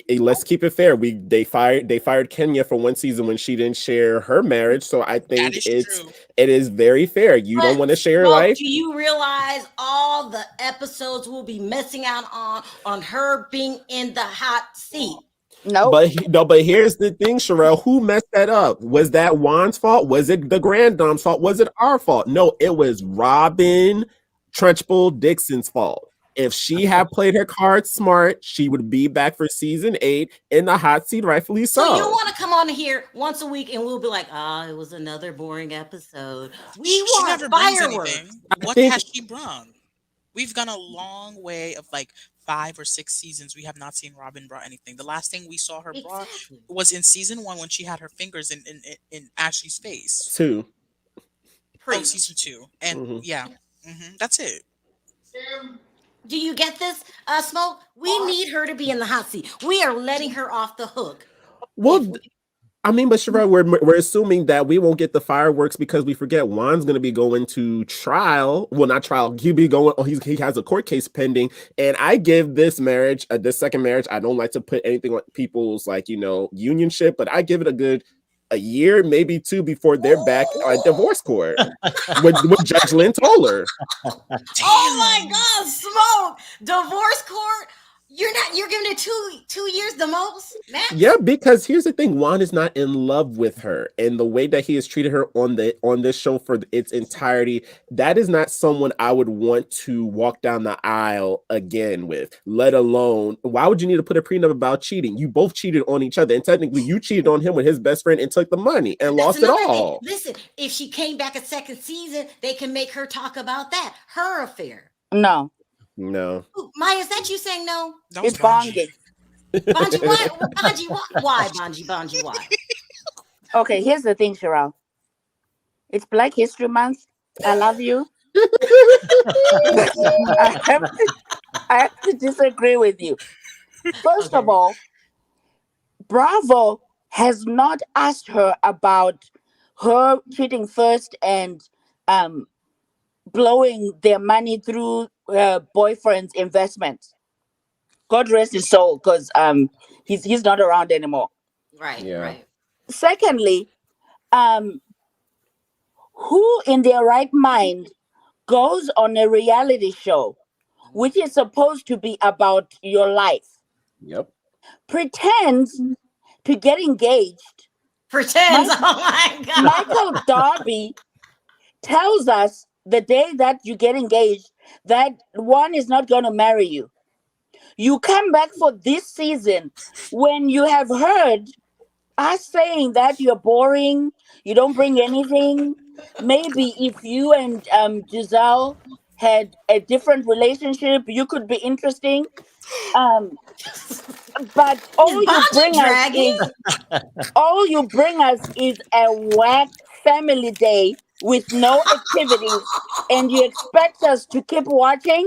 let's keep it fair. They fired Kenya for one season when she didn't share her marriage. So I think it is very fair. You don't want to share your life. Do you realize all the episodes will be missing out on her being in the hot seat? No. But here's the thing, Sharrell. Who messed that up? Was that Juan's fault? Was it the granddom's fault? Was it our fault? No, it was Robyn Trunchbull Dixon's fault. If she had played her cards smart, she would be back for season 8 in the hot seat, rightfully so. So you want to come on here once a week and we'll be like, it was another boring episode. We want fireworks. What has she brought? We've gone a long way of like 5 or 6 seasons. We have not seen Robyn bra anything. The last thing we saw her bra Exactly. was in season 1 when she had her fingers in Ashley's face. 2. Oh, Preach. season 2, and Mhm. yeah, that's it. Do you get this, Smoke? We need her to be in the hot seat. We are letting her off the hook. Well, If we- I mean, but Sharrell, we're assuming that we won't get the fireworks because we forget Juan's going to be going to trial. Well, not trial. He'll be going. Oh, he has a court case pending. And I give this marriage, this second marriage. I don't like to put anything on people's unionship, but I give it a year, maybe 2 before they're back at divorce court with Judge Lynn Toller. Oh my God, Smoke! Divorce court. You're giving it 2 years the most, Max? Yeah, because here's the thing: Juan is not in love with her, and the way that he has treated her on this show for its entirety, that is not someone I would want to walk down the aisle again with. Let alone, why would you need to put a prenup about cheating? You both cheated on each other, and technically, you cheated on him with his best friend and took the money and That's lost it another thing. all. Listen, if she came back a second season, they can make her talk about that. Her affair. No, No, Ooh, Maya, is that you saying no? That was it's Bongi. Bonji, why? Bonji, why? Why, Bonji, why? Okay, here's the thing, Sharrell. It's Black History Month. I love you. I have to disagree with you. First of all, Bravo has not asked her about her cheating first and blowing their money through her boyfriend's investments. God rest his soul, because he's not around anymore. Right, Yeah. right. Secondly, who in their right mind goes on a reality show which is supposed to be about your life, yep. pretends to get engaged? Pretends. Mike- Oh my God. Michael Darby tells us the day that you get engaged that one is not going to marry you. You come back for this season when you have heard us saying that you're boring, you don't bring anything. Maybe if you and Giselle had a different relationship, you could be interesting. But all you bring us is a whack family day with no activities, and you expect us to keep watching.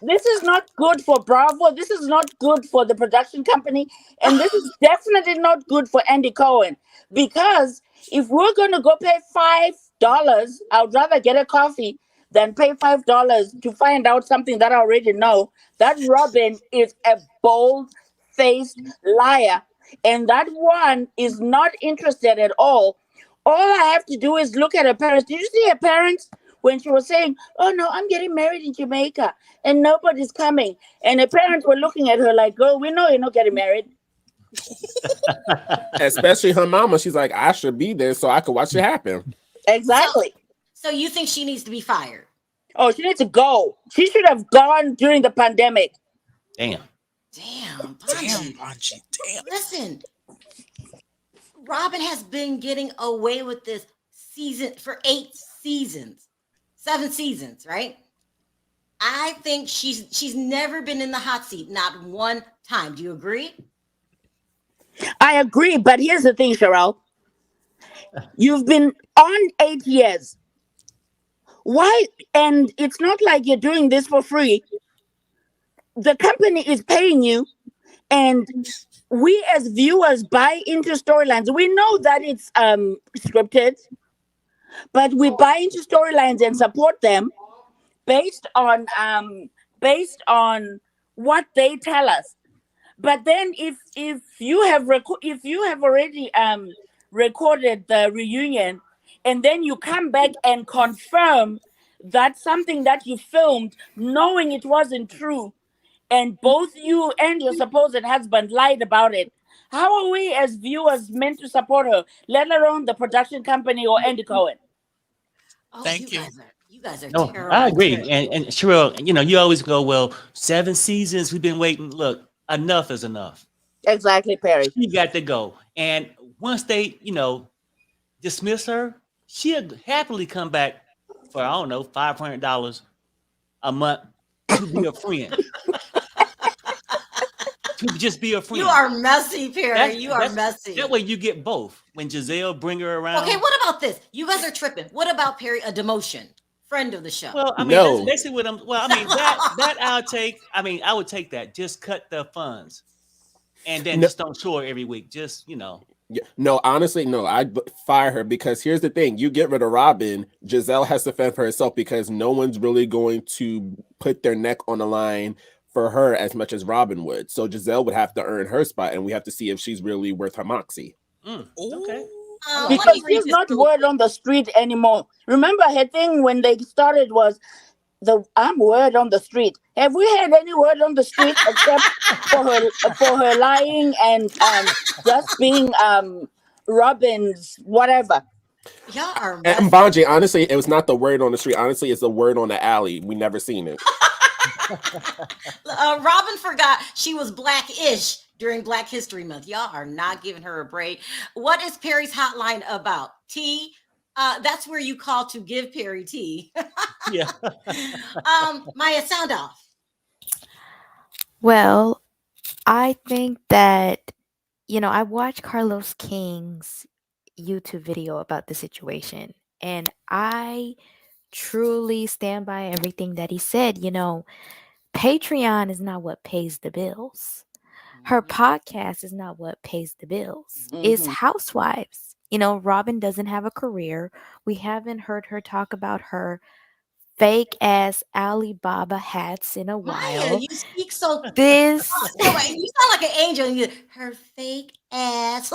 This is not good for Bravo. This is not good for the production company. And this is definitely not good for Andy Cohen. Because if we're going to go pay $5, I would rather get a coffee than pay $5 to find out something that I already know. That Robyn is a bold-faced liar. And that one is not interested at all. All I have to do is look at her parents. Did you see her parents? When she was saying, "Oh no, I'm getting married in Jamaica and nobody's coming." And her parents were looking at her like, "Girl, we know you're not getting married." Especially her mama. She's like, I should be there so I could watch it happen. Exactly. So you think she needs to be fired? Oh, she needs to go. She should have gone during the pandemic. Damn. Damn, Damn, Bonji. Bonji, damn. Listen, Robyn has been getting away with this season for 8 seasons, 7 seasons, right? I think she's never been in the hot seat, not one time. Do you agree? I agree, but here's the thing, Sharrell. You've been on 8 years. Why? And it's not like you're doing this for free. The company is paying you, and we as viewers buy into storylines. We know that it's scripted, but we buy into storylines and support them based on what they tell us. But then if you have already recorded the reunion, and then you come back and confirm that something that you filmed knowing it wasn't true, and both you and your supposed husband lied about it, how are we as viewers meant to support her, let alone the production company or Andy Cohen? Oh, Thank you. You guys are No, terrible. I agree. And Sharrell, you always go, well, 7 seasons, we've been waiting. Look, enough is enough. Exactly, Perry. She got to go. And once they, dismiss her, she'll happily come back for, I don't know, $500 a month to be a friend. To just be a friend. You are messy, Perry. You are messy. That way you get both. When Giselle bring her around. Okay, what about this? You guys are tripping. What about Perry? A demotion. Friend of the show. Well, I mean, No. that's basically what I'm. Well, I mean that I'll take. I mean, I would take that. Just cut the funds, and then No. just don't show her every week. Just Yeah. No, honestly, no. I'd fire her because here's the thing: you get rid of Robyn, Giselle has to fend for herself because no one's really going to put their neck on the line for her as much as Robyn would. So Giselle would have to earn her spot, and we have to see if she's really worth her moxie. Okay. Because she's not word on the street anymore. Remember her thing when they started was I'm word on the street. Have we had any word on the street except for her lying and just being Robyn's whatever? Y'all are And Bonji, honestly, it was not the word on the street. Honestly, it's the word on the alley. We never seen it. Robyn forgot she was Black-ish during Black History Month. Y'all are not giving her a break. What is Perry's hotline about? Tea? That's where you call to give Perry tea. Yeah. Maya, sound off. Well, I think that, I watched Carlos King's YouTube video about the situation, and I truly stand by everything that he said. Patreon is not what pays the bills. Her podcast is not what pays the bills. It's Housewives. Robyn doesn't have a career. We haven't heard her talk about her fake ass Alibaba hats in a while. Maya, you speak so. This. You sound like an angel. Her fake ass.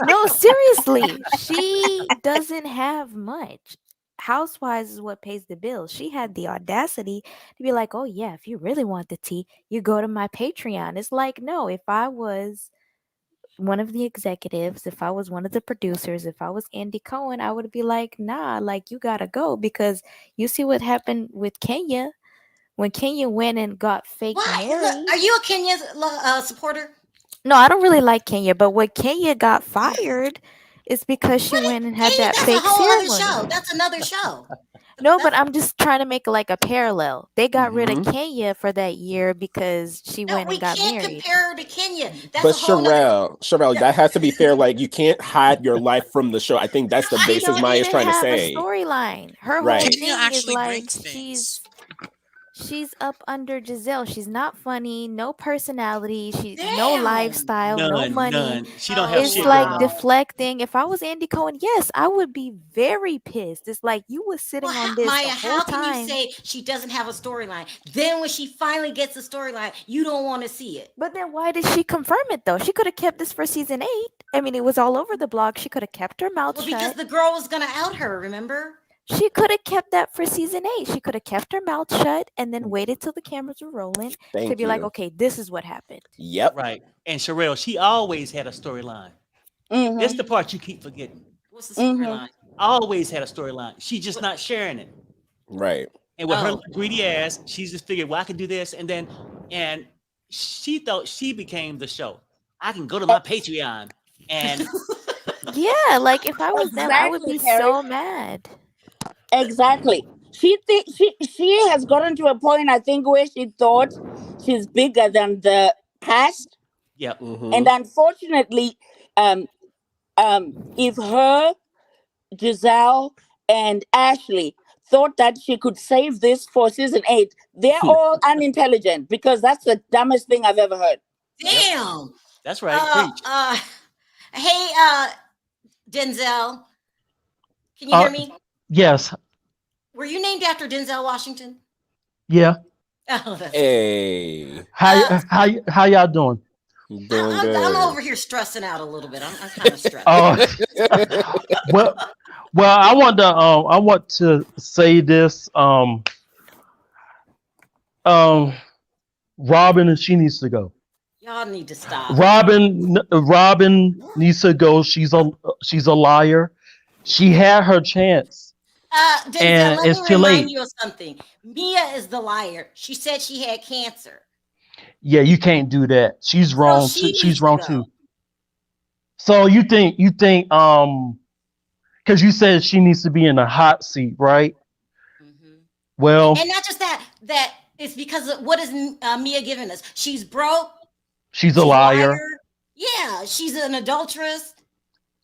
No, seriously, she doesn't have much. Housewives is what pays the bills. She had the audacity to be like, oh yeah, if you really want the tea, you go to my Patreon. It's like, no, if I was one of the executives, if I was one of the producers, if I was Andy Cohen, I would be like, nah, like you gotta go, because you see what happened with Kenya when Kenya went and got fake married. Are you a Kenya supporter? No, I don't really like Kenya, but when Kenya got fired, it's because she went and had that fake That's a whole other ceremony. show. That's another show. No, but I'm just trying to make like a parallel. They got rid of Kenya for that year because she went and got married. We can't compare her to Kenya. That's But a whole Sharrell, that has to be fair. Like, you can't hide your life from the show. I think that's the basis Maya's trying to say. Storyline. Her whole thing is like she's up under Giselle. She's not funny, no personality, no lifestyle, no money. None. She don't have It's shit like going on. deflecting. If I was Andy Cohen, yes, I would be very pissed. It's like you were sitting on this Maya, the whole how time. can you say she doesn't have a storyline? Then when she finally gets a storyline, you don't want to see it. But then why did she confirm it though? She could have kept this for season 8. I mean, it was all over the blog. She could have kept her mouth shut. Because the girl was gonna out her, remember? She could have kept that for season 8. She could have kept her mouth shut and then waited till the cameras were rolling to be like, okay, this is what happened. Yep. Right. And Sharrell, she always had a storyline. That's the part you keep forgetting. What's the storyline? Always had a storyline. She's just not sharing it. Right. And with her greedy ass, she's just figured, well, I can do this. And she thought she became the show. I can go to my Patreon and yeah, like if I was them, I would be so mad. Exactly. She has gotten to a point, I think, where she thought she's bigger than the past. Yep. And unfortunately, if her, Giselle, and Ashley thought that she could save this for season 8, they're all unintelligent, because that's the dumbest thing I've ever heard. Damn. That's right. Preach. Hey, Denzel, can you hear me? Yes. Were you named after Denzel Washington? Yeah. Oh, that's Hey. How y'all doing? Doing good. I'm over here stressing out a little bit. I'm kind of stressed. Well, I want to say this. Robyn, and she needs to go. Y'all need to stop. Robyn needs to go. She's a liar. She had her chance. Denzel, and let it's me too remind late. you of something. Mia is the liar. She said she had cancer. Yeah, you can't do that. She's wrong. She's wrong too. So you think because you said she needs to be in a hot seat, right? Well, And not just that, that it's because of what is Mia giving us? She's broke. she's a She's a liar. liar. Yeah, she's an adulteress.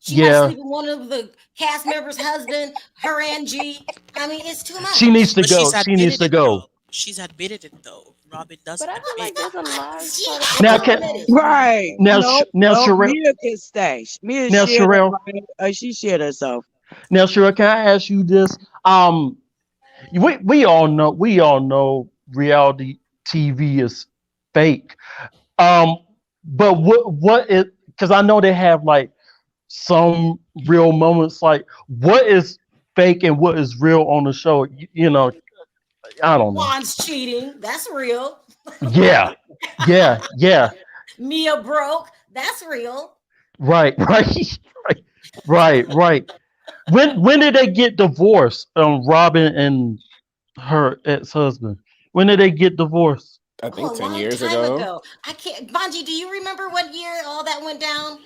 She might Yeah, sleep with one of the cast members' husband, her and G. I mean, it's too much. she needs to But go. she's She needs admitted to it go. though. She's admitted it though. Robyn doesn't But I feel like admit. there's a large She part had of Now, to can admit it. Right. now, Nope. now, Nope. Sherelle, Mia can stay. Mia now, shared Sherelle, her. She shared herself. now, Sherelle, can I ask you this? We all know reality TV is fake. But what is, because I know they have like some real moments. Like, what is fake and what is real on the show? I don't know. Juan's cheating. That's real. Yeah, yeah. Mia broke. That's real. Right, right. When did they get divorced? Robyn and her ex-husband. When did they get divorced? I Oh, think a 10 long years time ago. ago. I can't. Bonji, do you remember what year all that went down?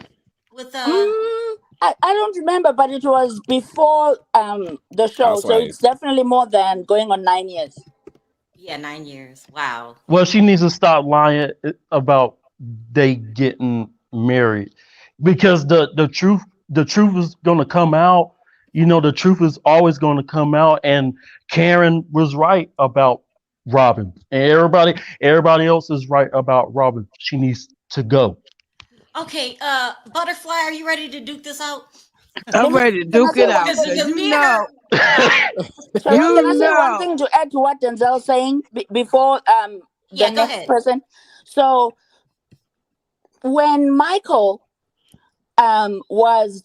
With I don't remember, but it was before the show, so it's Housewives. definitely more than going on 9 years. yeah, 9 years. Wow. Well, she needs to stop lying about they getting married, because the truth is gonna come out. The truth is always gonna come out, and Karen was right about Robyn, and everybody else is right about Robyn. She needs to go. Okay, Butterfly, are you ready to duke this out? I'm ready to Can I duke say it one out. thing? Because You me and know. her. Sherelle, can I say one know. thing to add to what Denzel's saying before the Yeah, go next ahead. person? So when Michael was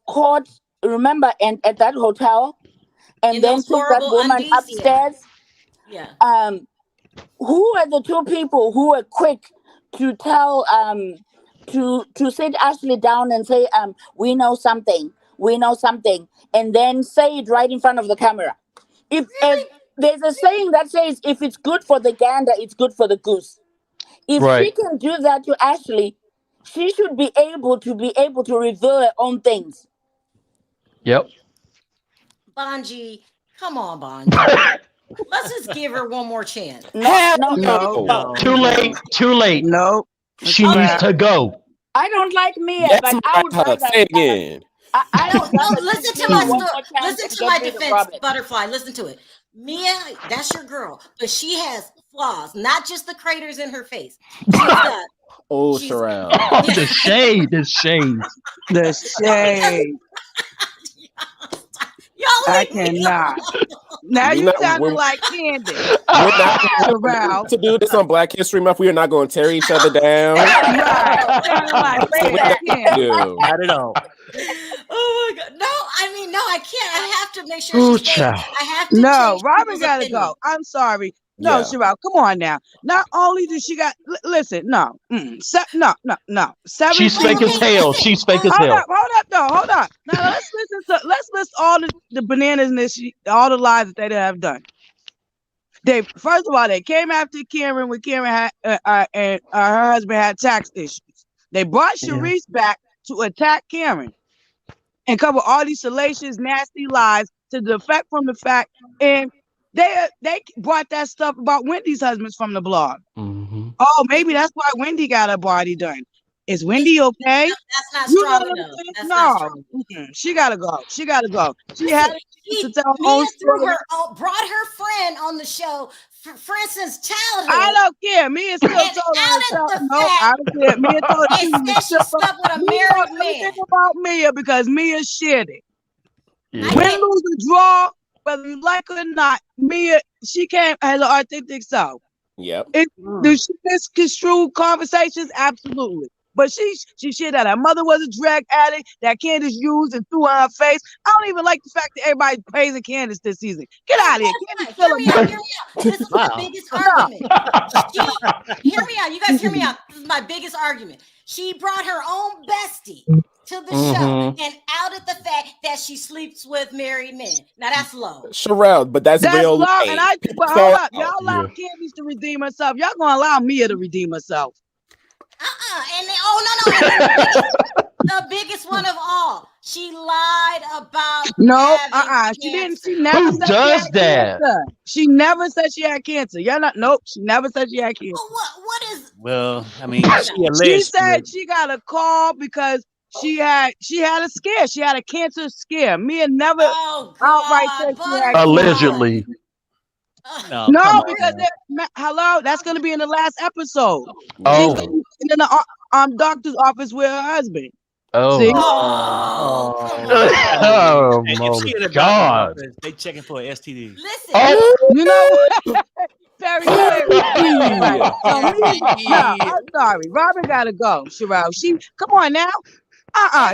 caught, remember, and at that hotel, and In then those took that horrible woman undies, yeah. upstairs, Yeah. who are the two people who were quick to tell to sit Ashley down and say we know something, and then say it right in front of the camera? If there's a saying that says, if it's good for the gander, it's good for the goose. If she Right. can do that to Ashley, she should be able to reveal her own things. Yep. Bonji, come on, Bonji. Let's just give her one more chance. No. No. Too late. No. She needs to go. I don't like Mia, Yes, but I would Mariah, rather. say it again. I No, would rather listen give to my Mia one story. more chance Listen to to get my rid of defense, Robyn. Butterfly. Listen to it. Mia, that's your girl, but she has flaws, not just the craters in her face. She's got. Oh, She's. Sharrell. The shade. The shade. The shade. Y'all I leave me cannot. alone. Now We you not- sounding we're- like Kandi. We're not Sharrell. to do this on Black History Month. We are not going to tear each other down. Right. Sounding like Say We're that. not gonna do. Not at all. Oh my god. No, I mean, no, I can't. I have to make sure Ooh, she stays. child. I have to No, change Robyn people's gotta opinion. go. I'm sorry. No, Yeah. Sharrell, come on now. Not only does she got listen, no. No. She's 17 fake as hell. She's fake as Hold hell. up, no, hold up. Now let's list all the bananas and all the lies that they have done. They first of all, they came after Karen when Karen had and her husband had tax issues. They brought Yeah. Sharice back to attack Karen and cover all these salacious, nasty lies to defect from the fact. And they brought that stuff about Wendy's husbands from the blog. Mhm. Oh, maybe that's why Wendy got her body done. Is Wendy okay? That's not You know strong what I'm enough. saying? That's not strong. No. She gotta go. She had Listen, to tell her Mia own threw story. brought her friend on the show for instance childhood. I don't care. Mia still And told her outed herself. the No, fact I don't care. Mia told her she and was said a she stripper. slept with a We married know man. everything about Mia because Mia shared it. Yeah. I Win, can't. lose, or draw, whether you like it or not, Mia, she came as an authentic self. Yep. Do she misconstrue conversations? Absolutely. But she shared that her mother was a drug addict that Candace used and threw on her face. I don't even like the fact that everybody's praising Candace this season. Get out of here. Candace still Hear a me out. Hear me out. This is my Wow. biggest argument. Hear me out. You guys hear me out. This is my biggest argument. She brought her own bestie to the show Mhm. and outed the fact that she sleeps with married men. Now that's low. Sharrell, but that's That's real low. life. And but Fall hold up. out. Y'all allow Yeah. Candace to redeem herself. Y'all gonna allow Mia to redeem herself. And then, oh no. The biggest one of all. She lied about No, having she didn't. cancer. She never Who said she does had that? cancer. She never said she had cancer. Yeah, not. Nope. She never said she had cancer. Well, what is? Well, I mean, she She alleged to said it. she got a call because she had a scare. She had a cancer scare. Mia never Oh outright God, said she had cancer. Allegedly. No, No, come because on. hello, that's gonna be in the last episode. Oh. She's in the doctor's office with her husband. Oh. See? Oh, Oh, come I on. Oh mean, if she in my a doctor's God. office, they checking for an STD. Listen. Oh. You know what? Very clear. Right. So no, I'm sorry. Robyn gotta go, Sharrell. Come on now.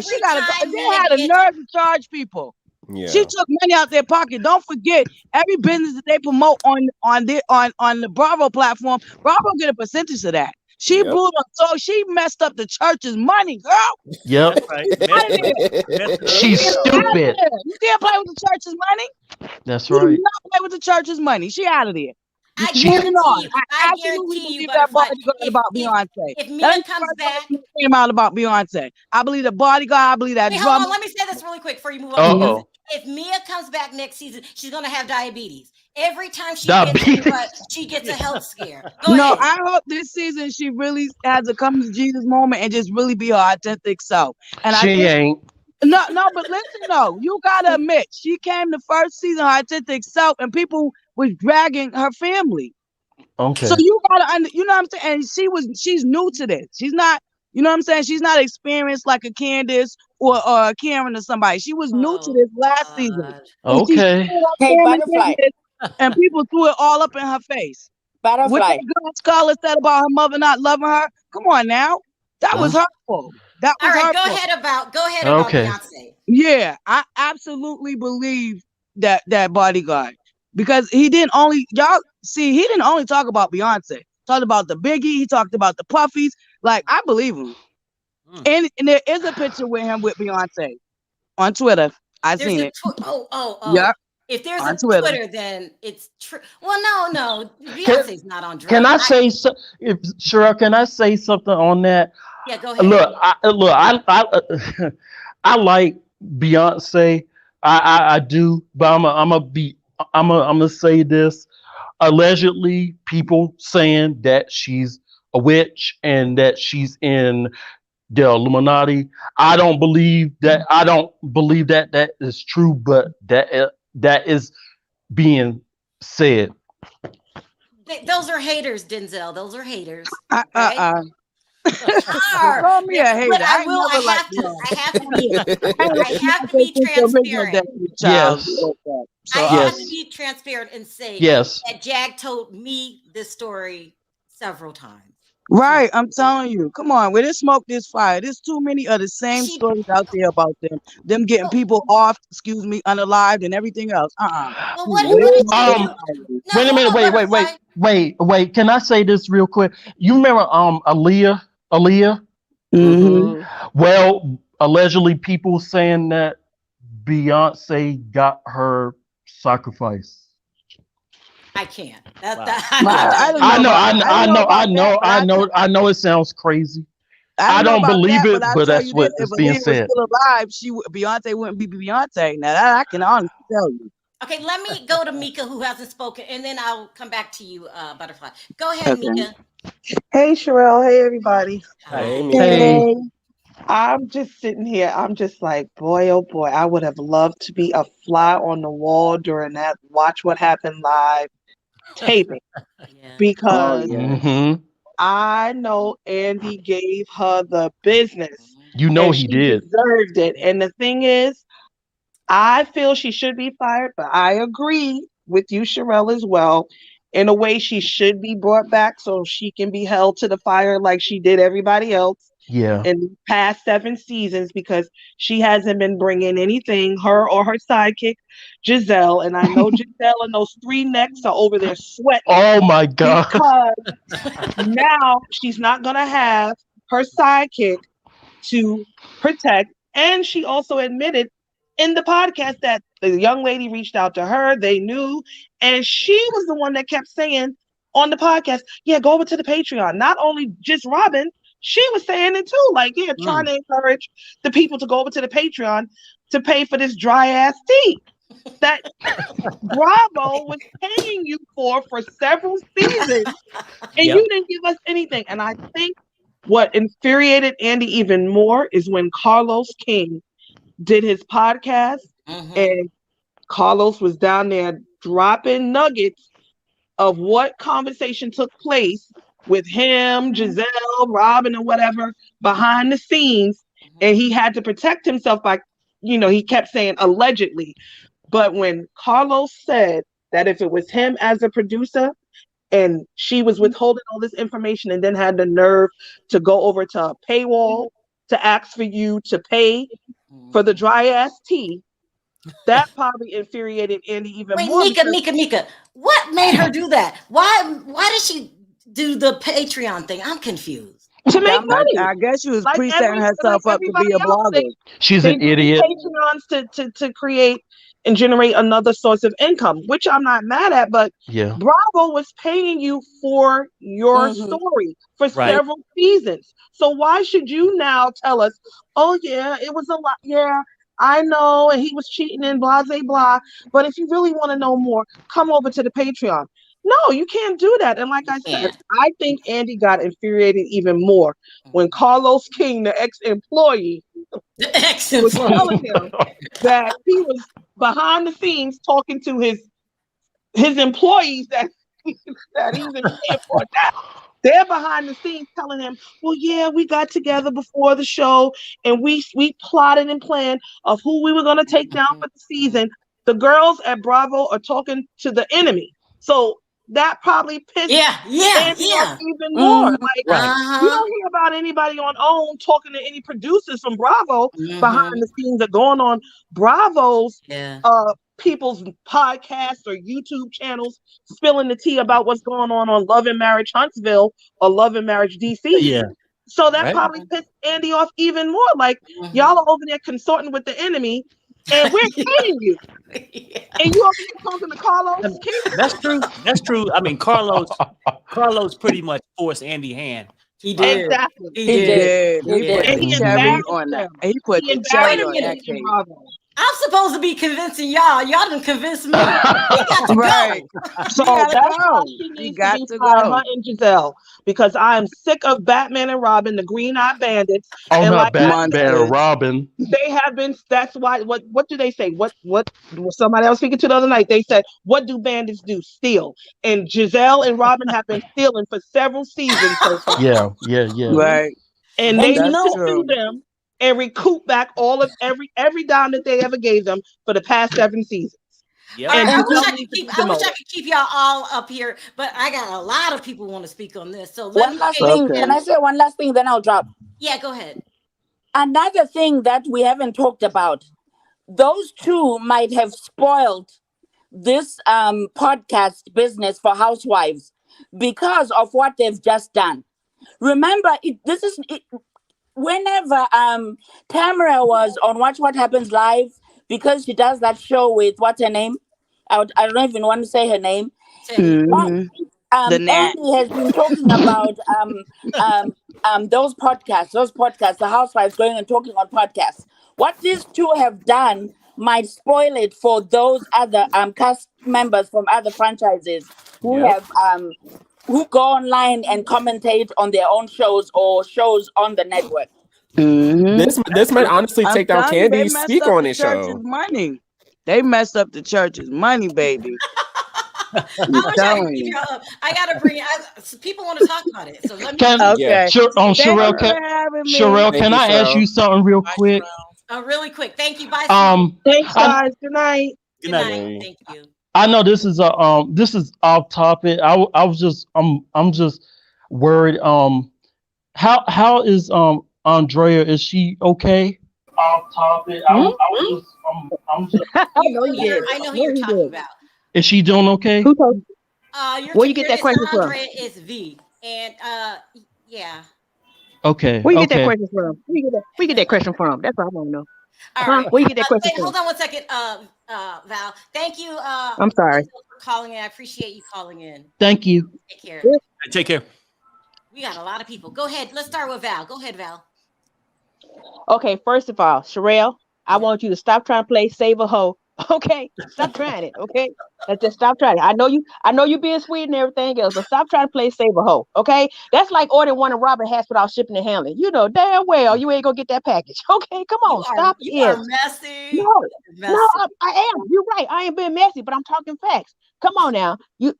She gotta go. time They Mia had a gets- nerve to charge people. Yeah. She took money out their pocket. Don't forget, every business that they promote on the Bravo platform, Bravo get a percentage of that. She Yep. blew them, so she messed up the church's money, girl. Yep. That's right. Out of there. She's stupid. You can't play with the church's money. That's You do right. not play with the church's money. She out of there. I Moving on. guarantee you. I I absolutely guarantee you, believe that Butterfly. bodyguard about Beyonce. If That Mia ain't the comes first back, time it came out about Beyonce. I believe the bodyguard. I believe that wait, drum. hold on. Let me say this really quick before you move on. Uh-oh. Because if Mia comes back next season, she's gonna have diabetes. Every time she Diabetes. she gets a health scare. Go No, ahead. I hope this season she really has a come to Jesus moment and just really be her authentic self. And She ain't. No, but listen though, you gotta admit she came the first season her authentic self, and people was dragging her family. Okay. So you gotta, you know what I'm saying? And she's new to this. She's not, you know what I'm saying? She's not experienced like a Candace or a Karen or somebody. She was new to this last season. And she Okay. showed up Hey, family Butterfly. business, and people threw it all up in her face. What Butterfly. that girl Scarlett said about her mother not loving her. Come on now. That was hurtful. That was All right, hurtful. go ahead about Okay. Beyonce. Yeah, I absolutely believe that bodyguard, because he didn't only talk about Beyonce. Talked about the Biggie. He talked about the Puffies. Like, I believe him. And there is a picture with him with Beyonce on Twitter. I There's seen a it. Yeah. If there's On a Twitter. Twitter, then it's true. Well, no, Beyonce's not on drugs. Can I say so? If Sharrell, can I say something on that? Yeah, go ahead. Look, I like Beyonce. I do, but I'm gonna say this. Allegedly, people saying that she's a witch and that she's in the Illuminati. I don't believe that. I don't believe that that is true, but that is being said. Those are haters, Denzel. Those are haters. Call me a hater. But I ain't will. never I have liked to. I have to Beyonce. be. I have to be transparent. Yes. I have yes. to be transparent and say Yes. that Jag told me this story several times. Right, I'm telling you. Come on, where there's smoke, there's fire. There's too many of the same stories out there about them getting people off, unalived and everything else. Well, what did you do? Wait a minute. Wait. Can I say this real quick? You remember Aaliyah? Mm-hmm. Well, allegedly people saying that Beyonce got her sacrifice. I can't. I know it sounds crazy. I don't believe it, but that's what is being said. Still alive, Beyonce wouldn't be Beyonce. Now that I can honestly tell you. Okay, let me go to Mika, who hasn't spoken, and then I'll come back to you, Butterfly. Go ahead, Mika. Hey, Sharrell. Hey, everybody. Hey. I'm just sitting here. I'm just like, boy, oh boy, I would have loved to be a fly on the wall during that Watch What Happened Live taping. Because I know Andy gave her the business. You know he she did. Deserved it. And the thing is, I feel she should be fired, but I agree with you, Sharrell, as well. In a way, she should be brought back so she can be held to the fire like she did everybody else. Yeah. In the past 7 seasons, because she hasn't been bringing anything, her or her sidekick, Giselle. And I know Giselle and those 3 necks are over there sweating. Oh my God. Because now she's not going to have her sidekick to protect. And she also admitted in the podcast that the young lady reached out to her, they knew, and she was the one that kept saying on the podcast, yeah, go over to the Patreon. Not only just Robyn, she was saying it too. Like, yeah, trying to encourage the people to go over to the Patreon to pay for this dry ass tea that Bravo was paying you for several seasons, and you didn't give us anything. And I think what infuriated Andy even more is when Carlos King did his podcast, and Carlos was down there dropping nuggets of what conversation took place with him, Giselle, Robyn, and whatever behind the scenes, and he had to protect himself by, he kept saying allegedly. But when Carlos said that if it was him as a producer and she was withholding all this information and then had the nerve to go over to a paywall to ask for you to pay for the dry ass tea, that probably infuriated Andy even more. Wait, Mika, what made her do that? Why did she do the Patreon thing? I'm confused. To make money. I guess she was Like pre-setting herself up to be a blogger. She's an idiot. Patreons to create and generate another source of income, which I'm not mad at, but Bravo was paying you for your story for several seasons. So why should you now tell us, oh yeah, it was a lot, yeah, I know, and he was cheating and blah, blah, blah, but if you really want to know more, come over to the Patreon. No, you can't do that. And like I said, I think Andy got infuriated even more when Carlos King, the ex-employee, was telling him that he was behind the scenes talking to his employees that he's in for. They're behind the scenes telling him, well, yeah, we got together before the show and we plotted and planned of who we were going to take down for the season. The girls at Bravo are talking to the enemy. So that probably pissed Andy off even more. Like, you don't hear about anybody on OWN talking to any producers from Bravo behind the scenes that going on Bravo's people's podcasts or YouTube channels spilling the tea about what's going on Love and Marriage Huntsville or Love and Marriage DC. Yeah. So that probably pissed Andy off even more. Like, y'all are over there consorting with the enemy and we're paying you. And you over here talking to Carlos King. That's true. I mean, Carlos pretty much forced Andy's hand. He did. Exactly. He did. And He put the cherry on that cake. I'm supposed to be convincing y'all. Y'all done convinced me. We got to go. So that's why she needs to be her and Giselle, because I am sick of Batman and Robin, the Green Eye Bandits. Oh, and not Batman and Robin. They have been. That's why. What do they say? What somebody I was speaking to the other night? They said, "What do bandits do? Steal." And Giselle and Robin have been stealing for several seasons so far. Yeah. Right. And they need to sue them and recoup back all of every dime that they ever gave them for the past 7 seasons. Yep. I wish I could keep y'all all up here, but I got a lot of people who want to speak on this. So one last thing. Can I say one last thing? Then I'll drop. Yeah, go ahead. Another thing that we haven't talked about. Those two might have spoiled this podcast business for housewives because of what they've just done. Remember, whenever Tamara was on Watch What Happens Live, because she does that show with what's her name? I don't even want to say her name. Andy has been talking about those podcasts, the housewives going and talking on podcasts. What these two have done might spoil it for those other cast members from other franchises who have who go online and commentate on their own shows or shows on the network. This might honestly take down Kandi speak on his show. Money. They messed up the church's money, baby. I gotta bring people want to talk about it. So let me Sharrell, can I ask you something real quick? Really quick. Thank you. Bye. Thanks, guys. Good night. Good night. Thank you. I know this is off topic. I'm just worried. How is Andrea? Is she okay? Off topic. I'm just. I know who you're talking about. Is she doing okay? Where you get that question from? Andrea is V, and yeah. Okay. Where you get that question from? Where you get that question from? That's what I want to know. All right. Where you get that question from? Hold on one second, Val. Thank you. I'm sorry for calling in. I appreciate you calling in. Thank you. Take care. Take care. We got a lot of people. Go ahead. Let's start with Val. Go ahead, Val. Okay, first of all, Sharrell, I want you to stop trying to play save a hoe. Okay, stop trying it. Okay, let's just stop trying it. I know you being sweet and everything else, but stop trying to play save a hoe. Okay, that's like ordering one of Robin has without shipping and handling. You know damn well you ain't gonna get that package. Okay, come on, stop You it. are messy. No, Messy. no, I am. You're right. I ain't being messy, but I'm talking facts. Come on now. You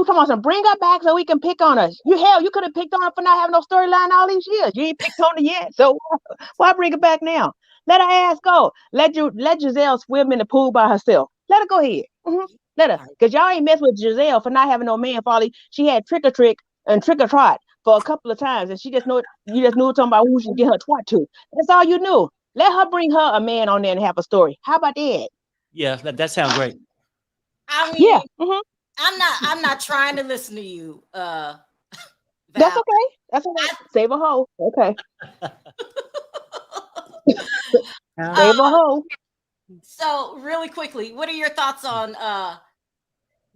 come on, some bring her back so we can pick on us. You could have picked on her for not having no storyline all these years. You ain't picked on her yet. So why bring her back now? Let her ass go. Let Giselle swim in the pool by herself. Let her go ahead. Let her. Because y'all ain't mess with Giselle for not having no man folly. She had trick or trick and trick or trot for a couple of times, and you just knew talking about who she get her twat to. That's all you knew. Let her bring her a man on there and have a story. How about that? Yeah, that sounds great. I mean, yeah. I'm not trying to listen to you. Val. That's okay. That's okay. Save a hoe. Okay. Save a hoe. So really quickly, what are your thoughts on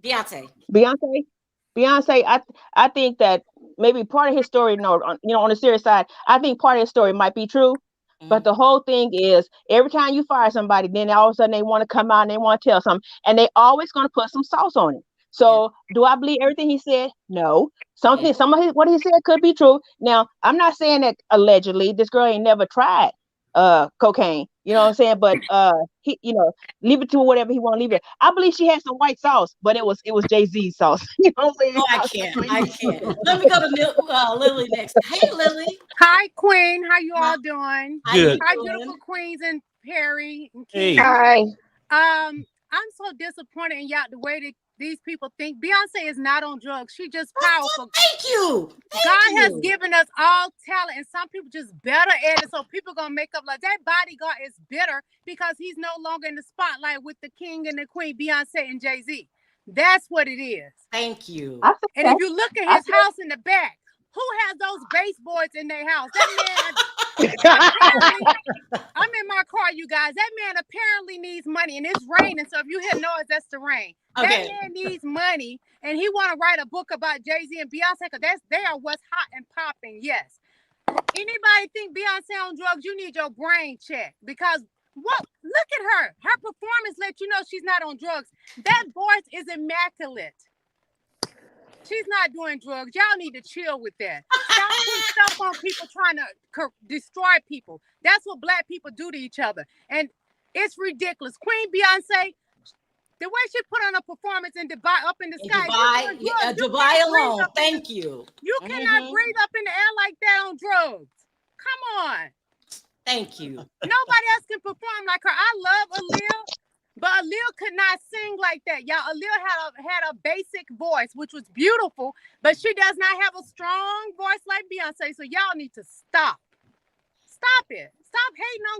Beyonce? Beyonce, I think that maybe part of his story, on the serious side, I think part of his story might be true. But the whole thing is, every time you fire somebody, then all of a sudden they want to come out and they want to tell something, and they always going to put some sauce on it. So, do I believe everything he said? No. Some of what he said could be true. Now, I'm not saying that allegedly this girl ain't never tried cocaine. You know what I'm saying? But he, leave it to whatever he want to leave it. I believe she had some white sauce, but it was Jay-Z sauce. You know what I'm saying? Oh, I can't. Let me go to Lily next. Hey, Lily. Hi, Queen. How you all doing? Good. Hi, beautiful queens and Perry and Hey. King. Hi. I'm so disappointed in y'all the way that these people think. Beyonce is not on drugs. She just powerful. Thank you. God has given us all talent, and some people just better at it. So people gonna make up like that. Bodyguard is bitter because he's no longer in the spotlight with the king and the queen, Beyonce and Jay-Z. That's what it is. Thank you. And if you look at his house in the back, who has those baseboards in their house? That man. Apparently, I'm in my car, you guys. That man apparently needs money, and it's raining. So if you hear noise, that's the rain. Okay. That man needs money, and he want to write a book about Jay-Z and Beyonce because they are what's hot and popping. Yes. Anybody think Beyonce on drugs? You need your brain checked because look at her. Her performance lets you know she's not on drugs. That voice is immaculate. She's not doing drugs. Y'all need to chill with that. Stop putting stuff on people trying to destroy people. That's what Black people do to each other. And it's ridiculous. Queen Beyonce, the way she put on a performance in Dubai, up in the sky. Dubai alone. Thank you. You cannot breathe up in the air like that on drugs. Come on. Thank you. Nobody else can perform like her. I love Aaliyah. But Aaliyah could not sing like that, y'all. Aaliyah had a basic voice, which was beautiful, but she does not have a strong voice like Beyonce. So y'all need to stop. Stop it. Stop hating on.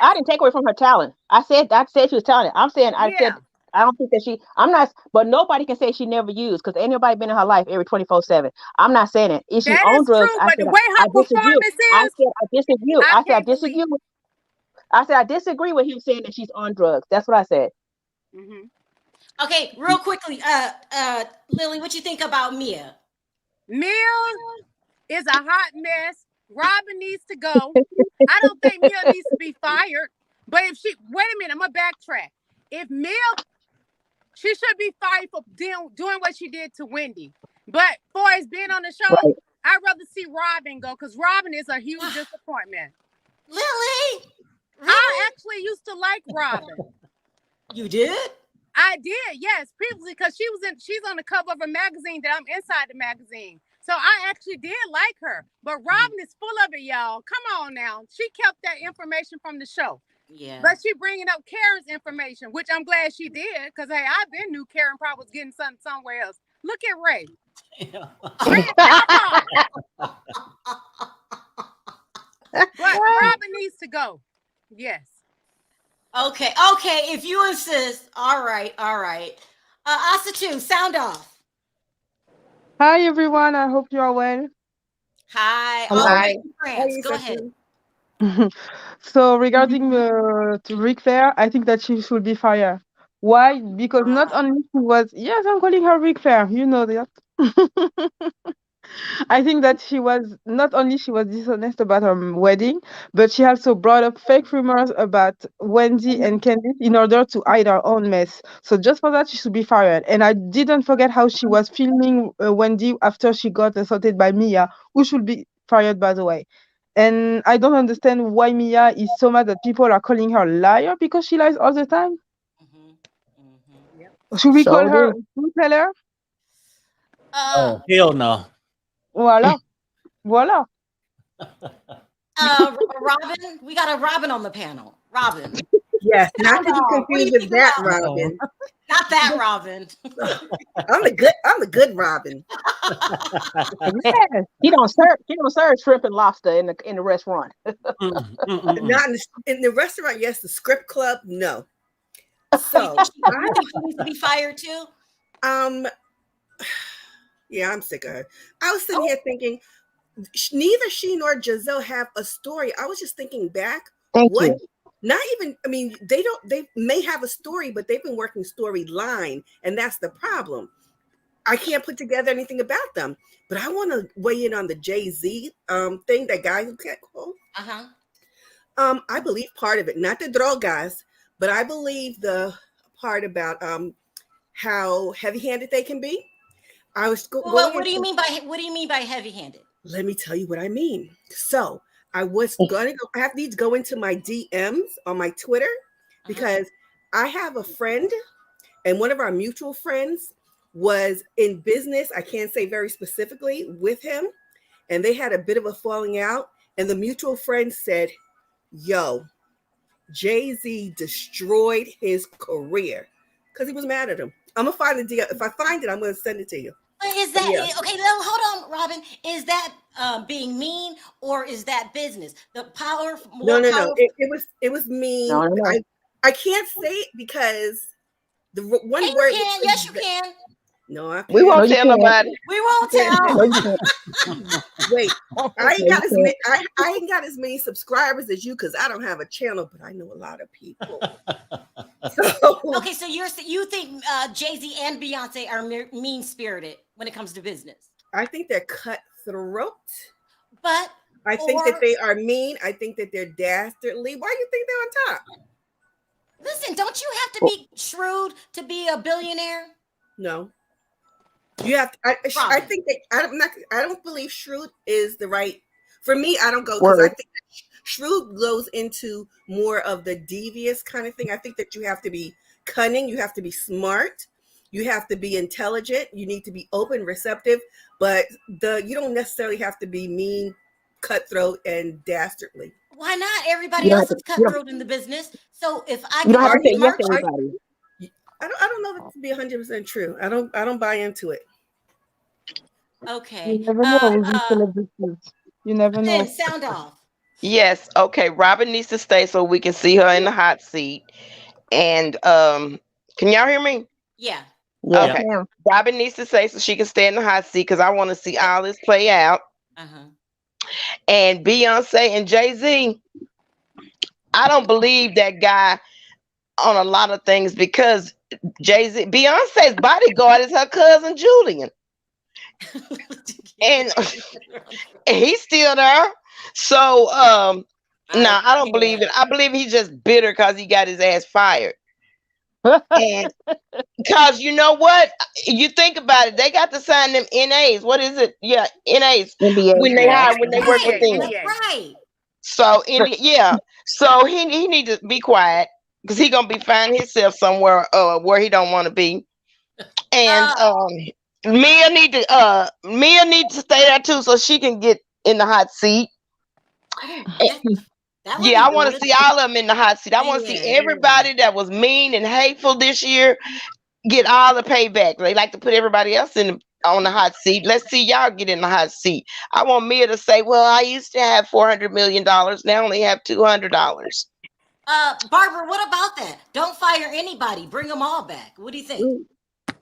I didn't take away from her talent. I said she was talented. I'm saying I don't think that I'm not. But nobody can say she never used because ain't nobody been in her life every 24/7. I'm not saying it. If she's on drugs, true, but the way her performance is, I disagree. I said I disagree with him saying that she's on drugs. That's what I said. Okay, real quickly, Lily, what you think about Mia? Mia is a hot mess. Robyn needs to go. I don't think Mia needs to be fired. But if wait a minute, I'm gonna backtrack. If Mia, she should be fired for doing what she did to Wendy. But for his being on the show, I'd rather see Robyn go because Robyn is a huge disappointment. Lily, really? I actually used to like Robyn. You did? I did, yes, previously because she's on the cover of a magazine that I'm inside the magazine. So I actually did like her. But Robyn is full of it, y'all. Come on now. She kept that information from the show. Yeah. But she bringing up Karen's information, which I'm glad she did because, hey, I've been knew Karen probably was getting something somewhere else. Look at Ray. But Robyn needs to go. Yes. Okay. If you insist. All right. Asatu, sound off. Hi, everyone. I hope you are well. Hi. Hi. France. Go ahead. So regarding to Ric Flair, I think that she should be fired. Why? Because not only she was, yes, I'm calling her Ric Flair. You know that. I think that she was not only she was dishonest about her wedding, but she also brought up fake rumors about Wendy and Candice in order to hide her own mess. So just for that, she should be fired. And I didn't forget how she was filming Wendy after she got assaulted by Mia, who should be fired, by the way. And I don't understand why Mia is so mad that people are calling her liar because she lies all the time. Should we call Sure her a do. truth teller? Oh hell no. Voilà. Voilà. Robyn, we got a Robyn on the panel. Robyn. Yes, not Sound to be off. What do you confused with think that about Robin. Not that Robyn. I'm a good Robin. Yeah, he don't serve shrimp and lobster in the restaurant. Not in the restaurant. Yes, the script club. No. So I think she needs to be fired too. Yeah, I'm sick of her. I was sitting here thinking, neither she nor Giselle have a story. I was just thinking back. Thank you. Not even, I mean, they may have a story, but they've been working storyline, and that's the problem. I can't put together anything about them. But I want to weigh in on the Jay-Z thing, that guy who got called. I believe part of it, not the drogas, but I believe the part about how heavy-handed they can be. I was What do you mean by heavy-handed? Let me tell you what I mean. So I was going to go. I need to go into my DMs on my Twitter because I have a friend, and one of our mutual friends was in business. I can't say very specifically with him, and they had a bit of a falling out. And the mutual friend said, "Yo, Jay-Z destroyed his career because he was mad at him." I'm gonna find the deal. If I find it, I'm gonna send it to you. Is that okay? Now, hold on, Robyn. Is that being mean or is that business? The power. No. It was mean. No. I can't say it because the one you word. Can. Yes, you can. No, I can't. We won't tell nobody. We won't tell. Wait, I ain't got as many subscribers as you because I don't have a channel, but I know a lot of people. Okay, so you think Jay-Z and Beyonce are mean-spirited when it comes to business? I think they're cutthroat. But I think that they are mean. I think that they're dastardly. Why do you think they're on top? Listen, don't you have to be shrewd to be a billionaire? No. You have to, I think that I don't believe shrewd is the right for me. I don't go because I think that shrewd goes into more of the devious kind of thing. I think that you have to be cunning, you have to be smart, you have to be intelligent, you need to be open, receptive, but you don't necessarily have to be mean, cutthroat, and dastardly. Why not? Everybody else is cutthroat in the business. So if I you don't have to say yes to everybody. I don't know that to be 100% true. I don't buy into it. Okay. You never know with these celebrities. You never know. Then sound off. Yes. Okay. Robyn needs to stay so we can see her in the hot seat. And can y'all hear me? Yeah. Okay. Robyn needs to stay so she can stay in the hot seat because I want to see all this play out. And Beyonce and Jay-Z, I don't believe that guy on a lot of things because Beyonce's bodyguard is her cousin Julian. and he's still there. So no, I don't believe it. I believe he's just bitter because he got his ass fired. And because you know what? You think about it, they got to sign them NAs. What is it? Yeah, NAs. NBA, when they work with them. Right. So so he need to be quiet because he gonna be finding himself somewhere where he don't want to be. And Mia need to stay there too so she can get in the hot seat. I want to see all of them in the hot seat. I want to see everybody that was mean and hateful this year get all the payback. They like to put everybody else on the hot seat. Let's see y'all get in the hot seat. I want Mia to say, well, I used to have $400 million. Now I only have $200. Barbara, what about that? Don't fire anybody. Bring them all back. What do you think?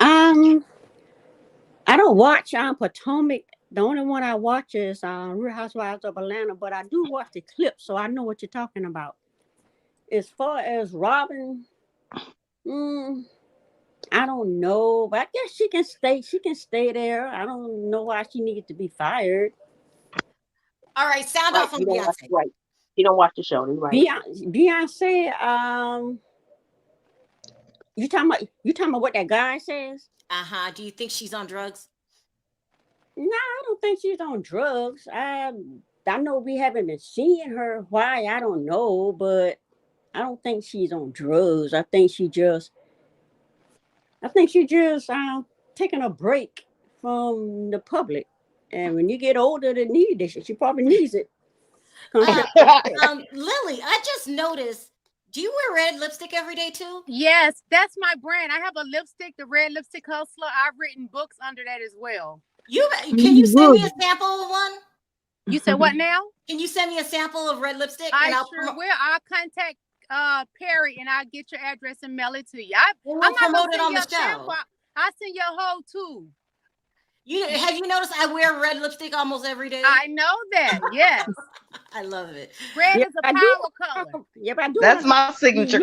I don't watch Potomac. The only one I watch is Real Housewives of Atlanta, but I do watch the clips, so I know what you're talking about. As far as Robyn, I don't know, but I guess she can stay. She can stay there. I don't know why she needed to be fired. All right, sound Right. off on You don't watch Beyonce. right. You don't watch the show, you're right. Beyonce, you talking about what that guy says? Do you think she's on drugs? No, I don't think she's on drugs. I know we haven't been seeing her. Why? I don't know, but I don't think she's on drugs. I think she just taking a break from the public. And when you get older, they need this. She probably needs it. Lily, I just noticed. Do you wear red lipstick every day too? Yes, that's my brand. I have a lipstick, the Red Lipstick Hustler. I've written books under that as well. Can you send me a sample of one? You said what now? Can you send me a sample of red lipstick? I sure will. I'll contact Perry and I'll get your address and mail it to you. I'm not promote gonna it on the send you a show. sample. I'll send you a whole tube. Have you noticed I wear red lipstick almost every day? I know that. Yes. I love it. Red is a power color. Yeah, but I do. That's my signature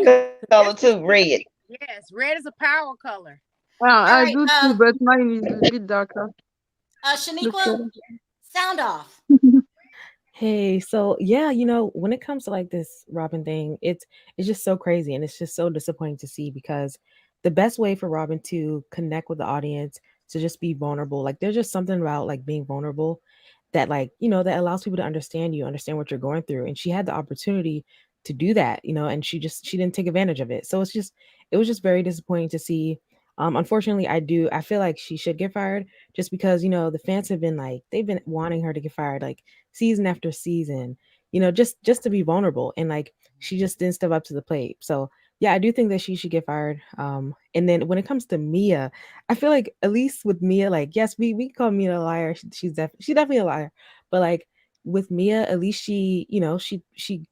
color too, red. Yes, red is a power color. Well, I do too, but mine is a bit darker. Shaniqua, sound off. Hey, so yeah, when it comes to like this Robyn thing, it's just so crazy and it's just so disappointing to see because the best way for Robyn to connect with the audience to just be vulnerable, like there's just something about like being vulnerable that like, that allows people to understand you, understand what you're going through. And she had the opportunity to do that, and she didn't take advantage of it. So it was just very disappointing to see. Unfortunately, I feel like she should get fired just because, the fans have been like, they've been wanting her to get fired like season after season, just to be vulnerable. And like, she just didn't step up to the plate. So yeah, I do think that she should get fired. And then when it comes to Mia, I feel like at least with Mia, like, yes, we call Mia a liar. She's definitely a liar. But like with Mia, at least she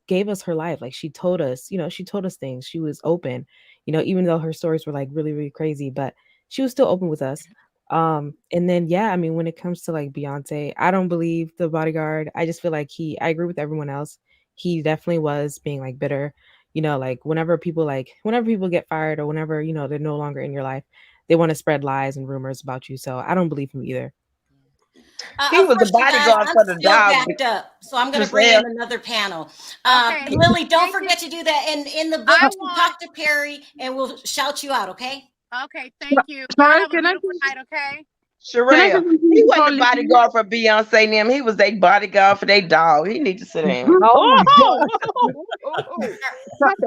gave us her life. Like she told us things. She was open, even though her stories were like really, really crazy, but she was still open with us. And then, yeah, I mean, when it comes to like Beyonce, I don't believe the bodyguard. I just feel like I agree with everyone else. He definitely was being like bitter, like whenever people get fired or whenever, they're no longer in your life, they want to spread lies and rumors about you. So I don't believe him either. He was the bodyguard for the dog. Backed up, so I'm going to bring in another panel. Lily, don't forget to do that. And in the book, talk to Perry, and we'll shout you out. Okay. Okay. Thank you. Sorry, Have a beautiful night. Okay. Sharrell, he wasn't the bodyguard for Beyonce and them. He was their bodyguard for their dog. He needs to sit down.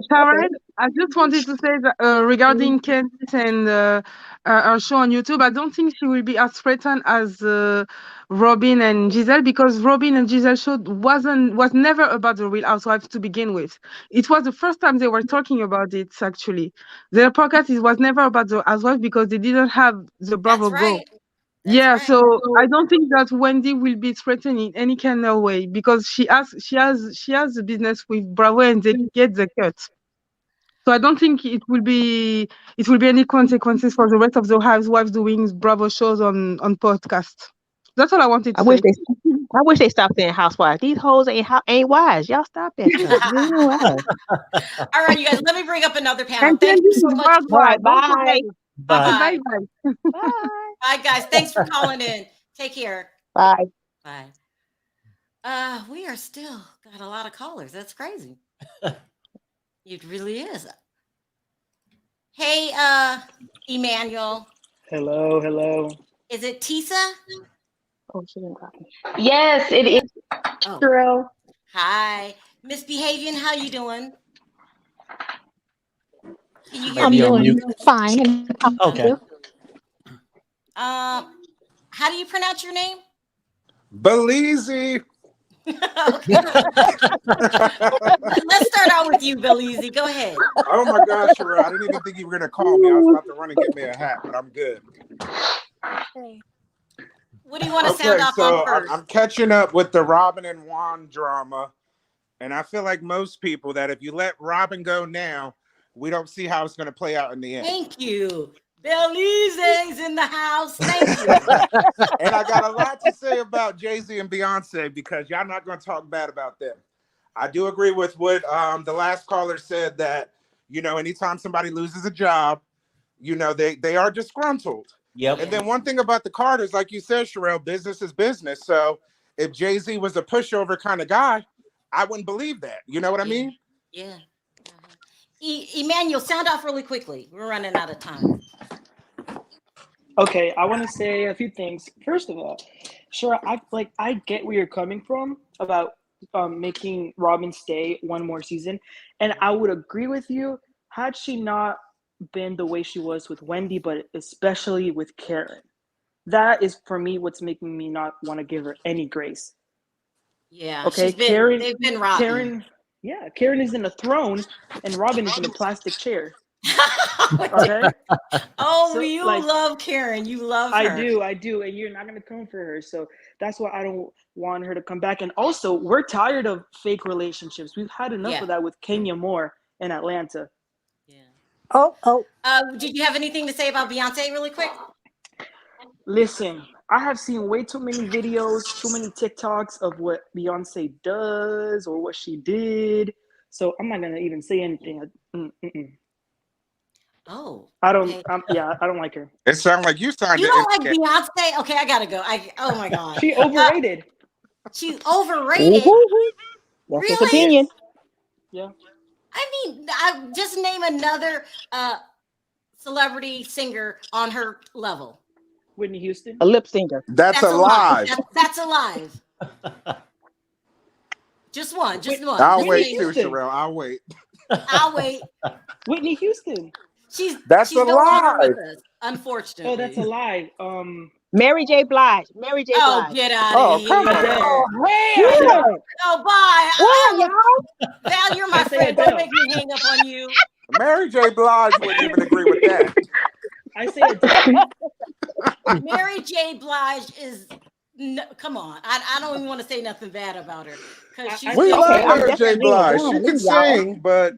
Karen, I just wanted to say that regarding Candice and our show on YouTube, I don't think she will be as threatened as Robyn and Giselle, because Robyn and Giselle show was never about the Real Housewives to begin with. It was the first time they were talking about it. Actually, their podcast was never about the Housewives because they didn't have the Bravo Go. Yeah, so I don't think that Wendy will be threatened in any kind of way because she has the business with Bravo and they get the cut. So I don't think it will be any consequences for the rest of the housewives doing Bravo shows on podcast. That's all I wanted to say. I wish they stopped saying housewives. These hoes ain't wise. Y'all stop that. All right, you guys, let me bring up another panel. And Thank you so much. All right, bye. Bye. Bye. Bye, guys. Thanks for calling in. Take care. Bye. Bye. We are still got a lot of callers. That's crazy. It really is. Hey, Emmanuel. Hello. Is it Tisa? Oh, she didn't copy. Yes, it is. Sharrell. Hi. Misbehaving, how you doing? Can you hear I'm me? doing fine. Okay. How do you pronounce your name? Belize. Let's start out with you, Belize. Go ahead. Oh my gosh, Sharrell. I didn't even think you were gonna call me. I was about to run and get me a hat, but I'm good. What do you want to sound off on first? I'm catching up with the Robyn and Juan drama, and I feel like most people that if you let Robyn go now, we don't see how it's gonna play out in the end. Thank you. Belize's in the house. Thank you. And I got a lot to say about Jay-Z and Beyonce because y'all not going to talk bad about them. I do agree with what the last caller said that, anytime somebody loses a job, you know, they are disgruntled. Yep. And then one thing about the Carters, like you said, Sharrell, business is business. So if Jay-Z was a pushover kind of guy, I wouldn't believe that. You know what I mean? Yeah. Emmanuel, sound off really quickly. We're running out of time. Okay, I want to say a few things. First of all, sure, I get where you're coming from about making Robyn stay one more season, and I would agree with you had she not been the way she was with Wendy, but especially with Karen. That is for me what's making me not want to give her any grace. Yeah. Okay, they've been rotten. Karen is in a throne, and Robyn is in a plastic chair. Okay. Oh, So, you like, love Karen. You love her. I do, and you're not gonna come for her. So that's why I don't want her to come back. And also, we're tired of fake relationships. We've had enough of that with Kenya Moore in Atlanta. Oh. Did you have anything to say about Beyonce really quick? Listen, I have seen way too many videos, too many TikToks of what Beyonce does or what she did. So I'm not gonna even say anything. Oh. I don't like her. It sounds like you signed You it. don't like Beyonce? Okay, I gotta go. Oh my god. She overrated. She's overrated. That's his Really? opinion. Yeah. I mean, I just name another celebrity singer on her level. Whitney Houston. A lip singer. That's alive. That's alive. Just one. I'll wait too, Sharrell. I'll wait. I'll wait. Whitney Houston. She's no longer with us, unfortunately. Oh, that's a lie. Mary J. Blige. Mary J. Oh, Blige. get out of here. come on. Oh, bye. Where, y'all? Val, you're my friend. Don't make me hang up on you. Mary J. Blige wouldn't even agree with that. I say Adele. Mary J. Blige is come on. I don't even want to say nothing bad about her. We love Mary J. Blige. She can sing, but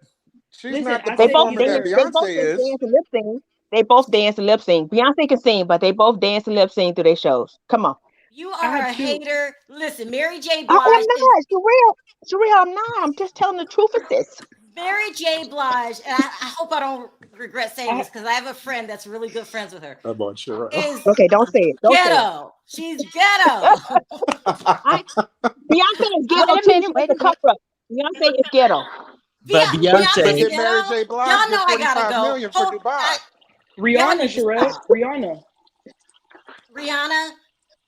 she's not the performer that Beyonce is. They both dance and lip sync. Beyonce can sing, but they both dance and lip sync through their shows. Come on. You are a hater. Listen, Mary J. Blige. Oh, I'm not. Sharrell, I'm not. I'm just telling the truth of this. Mary J. Blige, and I hope I don't regret saying this because I have a friend that's really good friends with her. I'm on Sharrell. Okay, don't say it. Ghetto. She's ghetto. Beyonce is ghetto too. Wait a cover up. Beyonce is ghetto. But Beyonce. Mary J. Blige Y'all know I gotta 45 go. million for Dubai. Rihanna, Sharrell. Rihanna.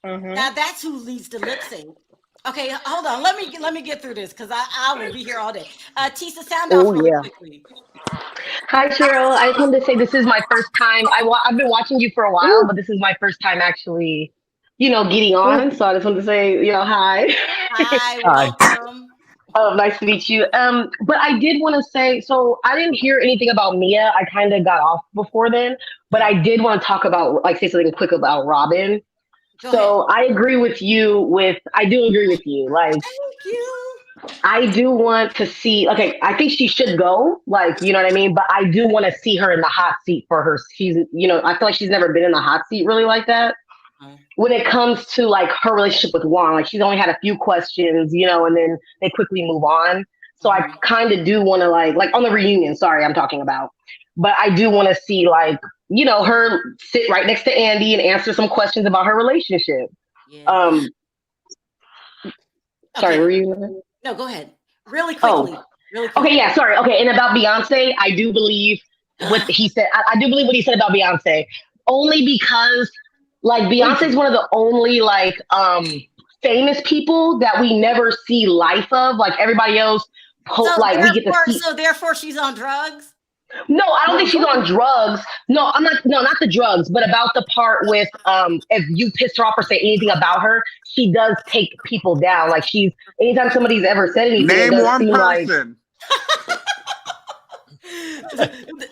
Now that's who leads the lip sync. Okay, hold on. Let me get through this because I will be here all day. Tisa, sound off really quickly. Hi, Sharrell. I just wanted to say this is my first time. I've been watching you for a while, but this is my first time actually, getting on. So I just wanted to say, hi. Hi, welcome. Oh, nice to meet you. But I did want to say, so I didn't hear anything about Mia. I kind of got off before then, but I did want to talk about, say something quick about Robyn. So I agree with you I do agree with you. Thank you. I do want to see, I think she should go, you know what I mean? But I do want to see her in the hot seat for her. She's, I feel like she's never been in the hot seat really like that. When it comes to her relationship with Juan, she's only had a few questions, and then they quickly move on. So I kind of do want to like on the reunion, sorry, I'm talking about, but I do want to see her sit right next to Andy and answer some questions about her relationship. Yeah. Sorry, were you? No, go ahead. Really quickly. Okay, yeah, sorry. Okay, and about Beyonce, I do believe what he said. I do believe what he said about Beyonce, only because Beyonce's one of the only famous people that we never see life of. Everybody else, we get to see. So therefore, she's on drugs. No, I don't think she's on drugs. No, I'm not. No, not the drugs, but about the part with if you pissed her off or say anything about her, she does take people down. Anytime somebody's ever said anything, name one person.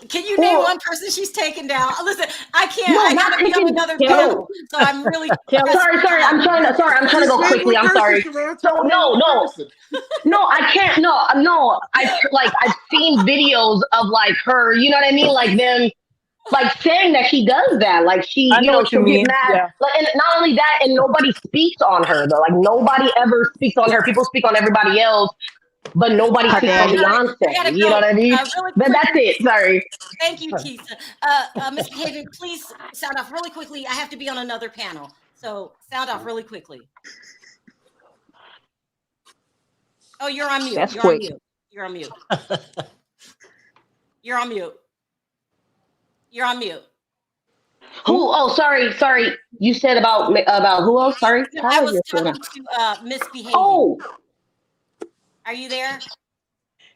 Can you name one person she's taken down? Listen, I can't. I gotta be on another panel, so I'm really sorry. I'm trying to go quickly. I'm sorry. So no, I can't. No. I've seen videos of her. You know what I mean? Them. Saying that she does that, she, she'll get mad. Yeah. And not only that, and nobody speaks on her though. Nobody ever speaks on her. People speak on everybody else. but nobody Sorry, speaks on I Beyonce. gotta You know go. what I mean? Really But that's quickly. it. Sorry. Thank you, Keisha. Mr. Hayden, please sound off really quickly. I have to be on another panel. So sound off really quickly. Oh, you're on mute. That's You're on quick. mute. You're on mute. You're on mute. You're on mute. Who? Oh, sorry. You said about who else? Sorry. No, I was talking to Misbehaving. Oh, are you there?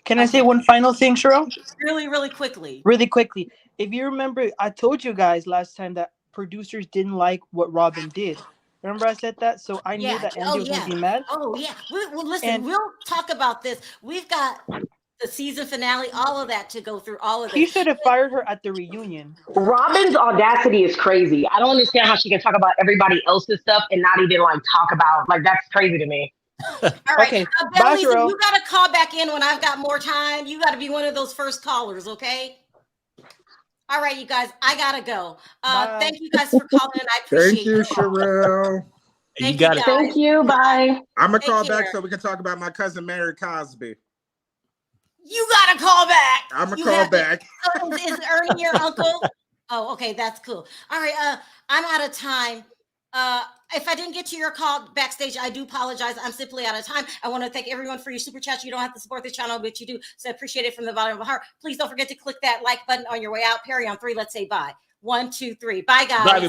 Can I say one final thing, Sharrell? Really quickly. Really quickly. If you remember, I told you guys last time that producers didn't like what Robyn did. Remember I said that? So I knew that Andy was going to be mad. Oh, yeah. Well, listen, And- we'll talk about this. We've got the season finale, all of that to go through, all of He this. should have fired her at the reunion. Robyn's audacity is crazy. I don't understand how she can talk about everybody else's stuff and not even like talk about that's crazy to me. All right. Okay. Bye, Bye, Sharrell. you got to call back in when I've got more time. You got to be one of those first callers, okay? All right, you guys, I got to go. Thank you guys for calling, and I appreciate Thank you, Sharrell. You got it. Thank you. Bye. I'm gonna Take call care. back so we can talk about my cousin Mary Cosby. You got to call back. I'm gonna You call have to- back. Oh, is Ernie your uncle? Oh, okay, that's cool. All right, I'm out of time. If I didn't get to your call backstage, I do apologize. I'm simply out of time. I want to thank everyone for your super chats. You don't have to support the channel, but you do. So I appreciate it from the bottom of my heart. Please don't forget to click that like button on your way out. Perry on 3. Let's say bye. 1, 2, 3. Bye, guys. Bye, everybody.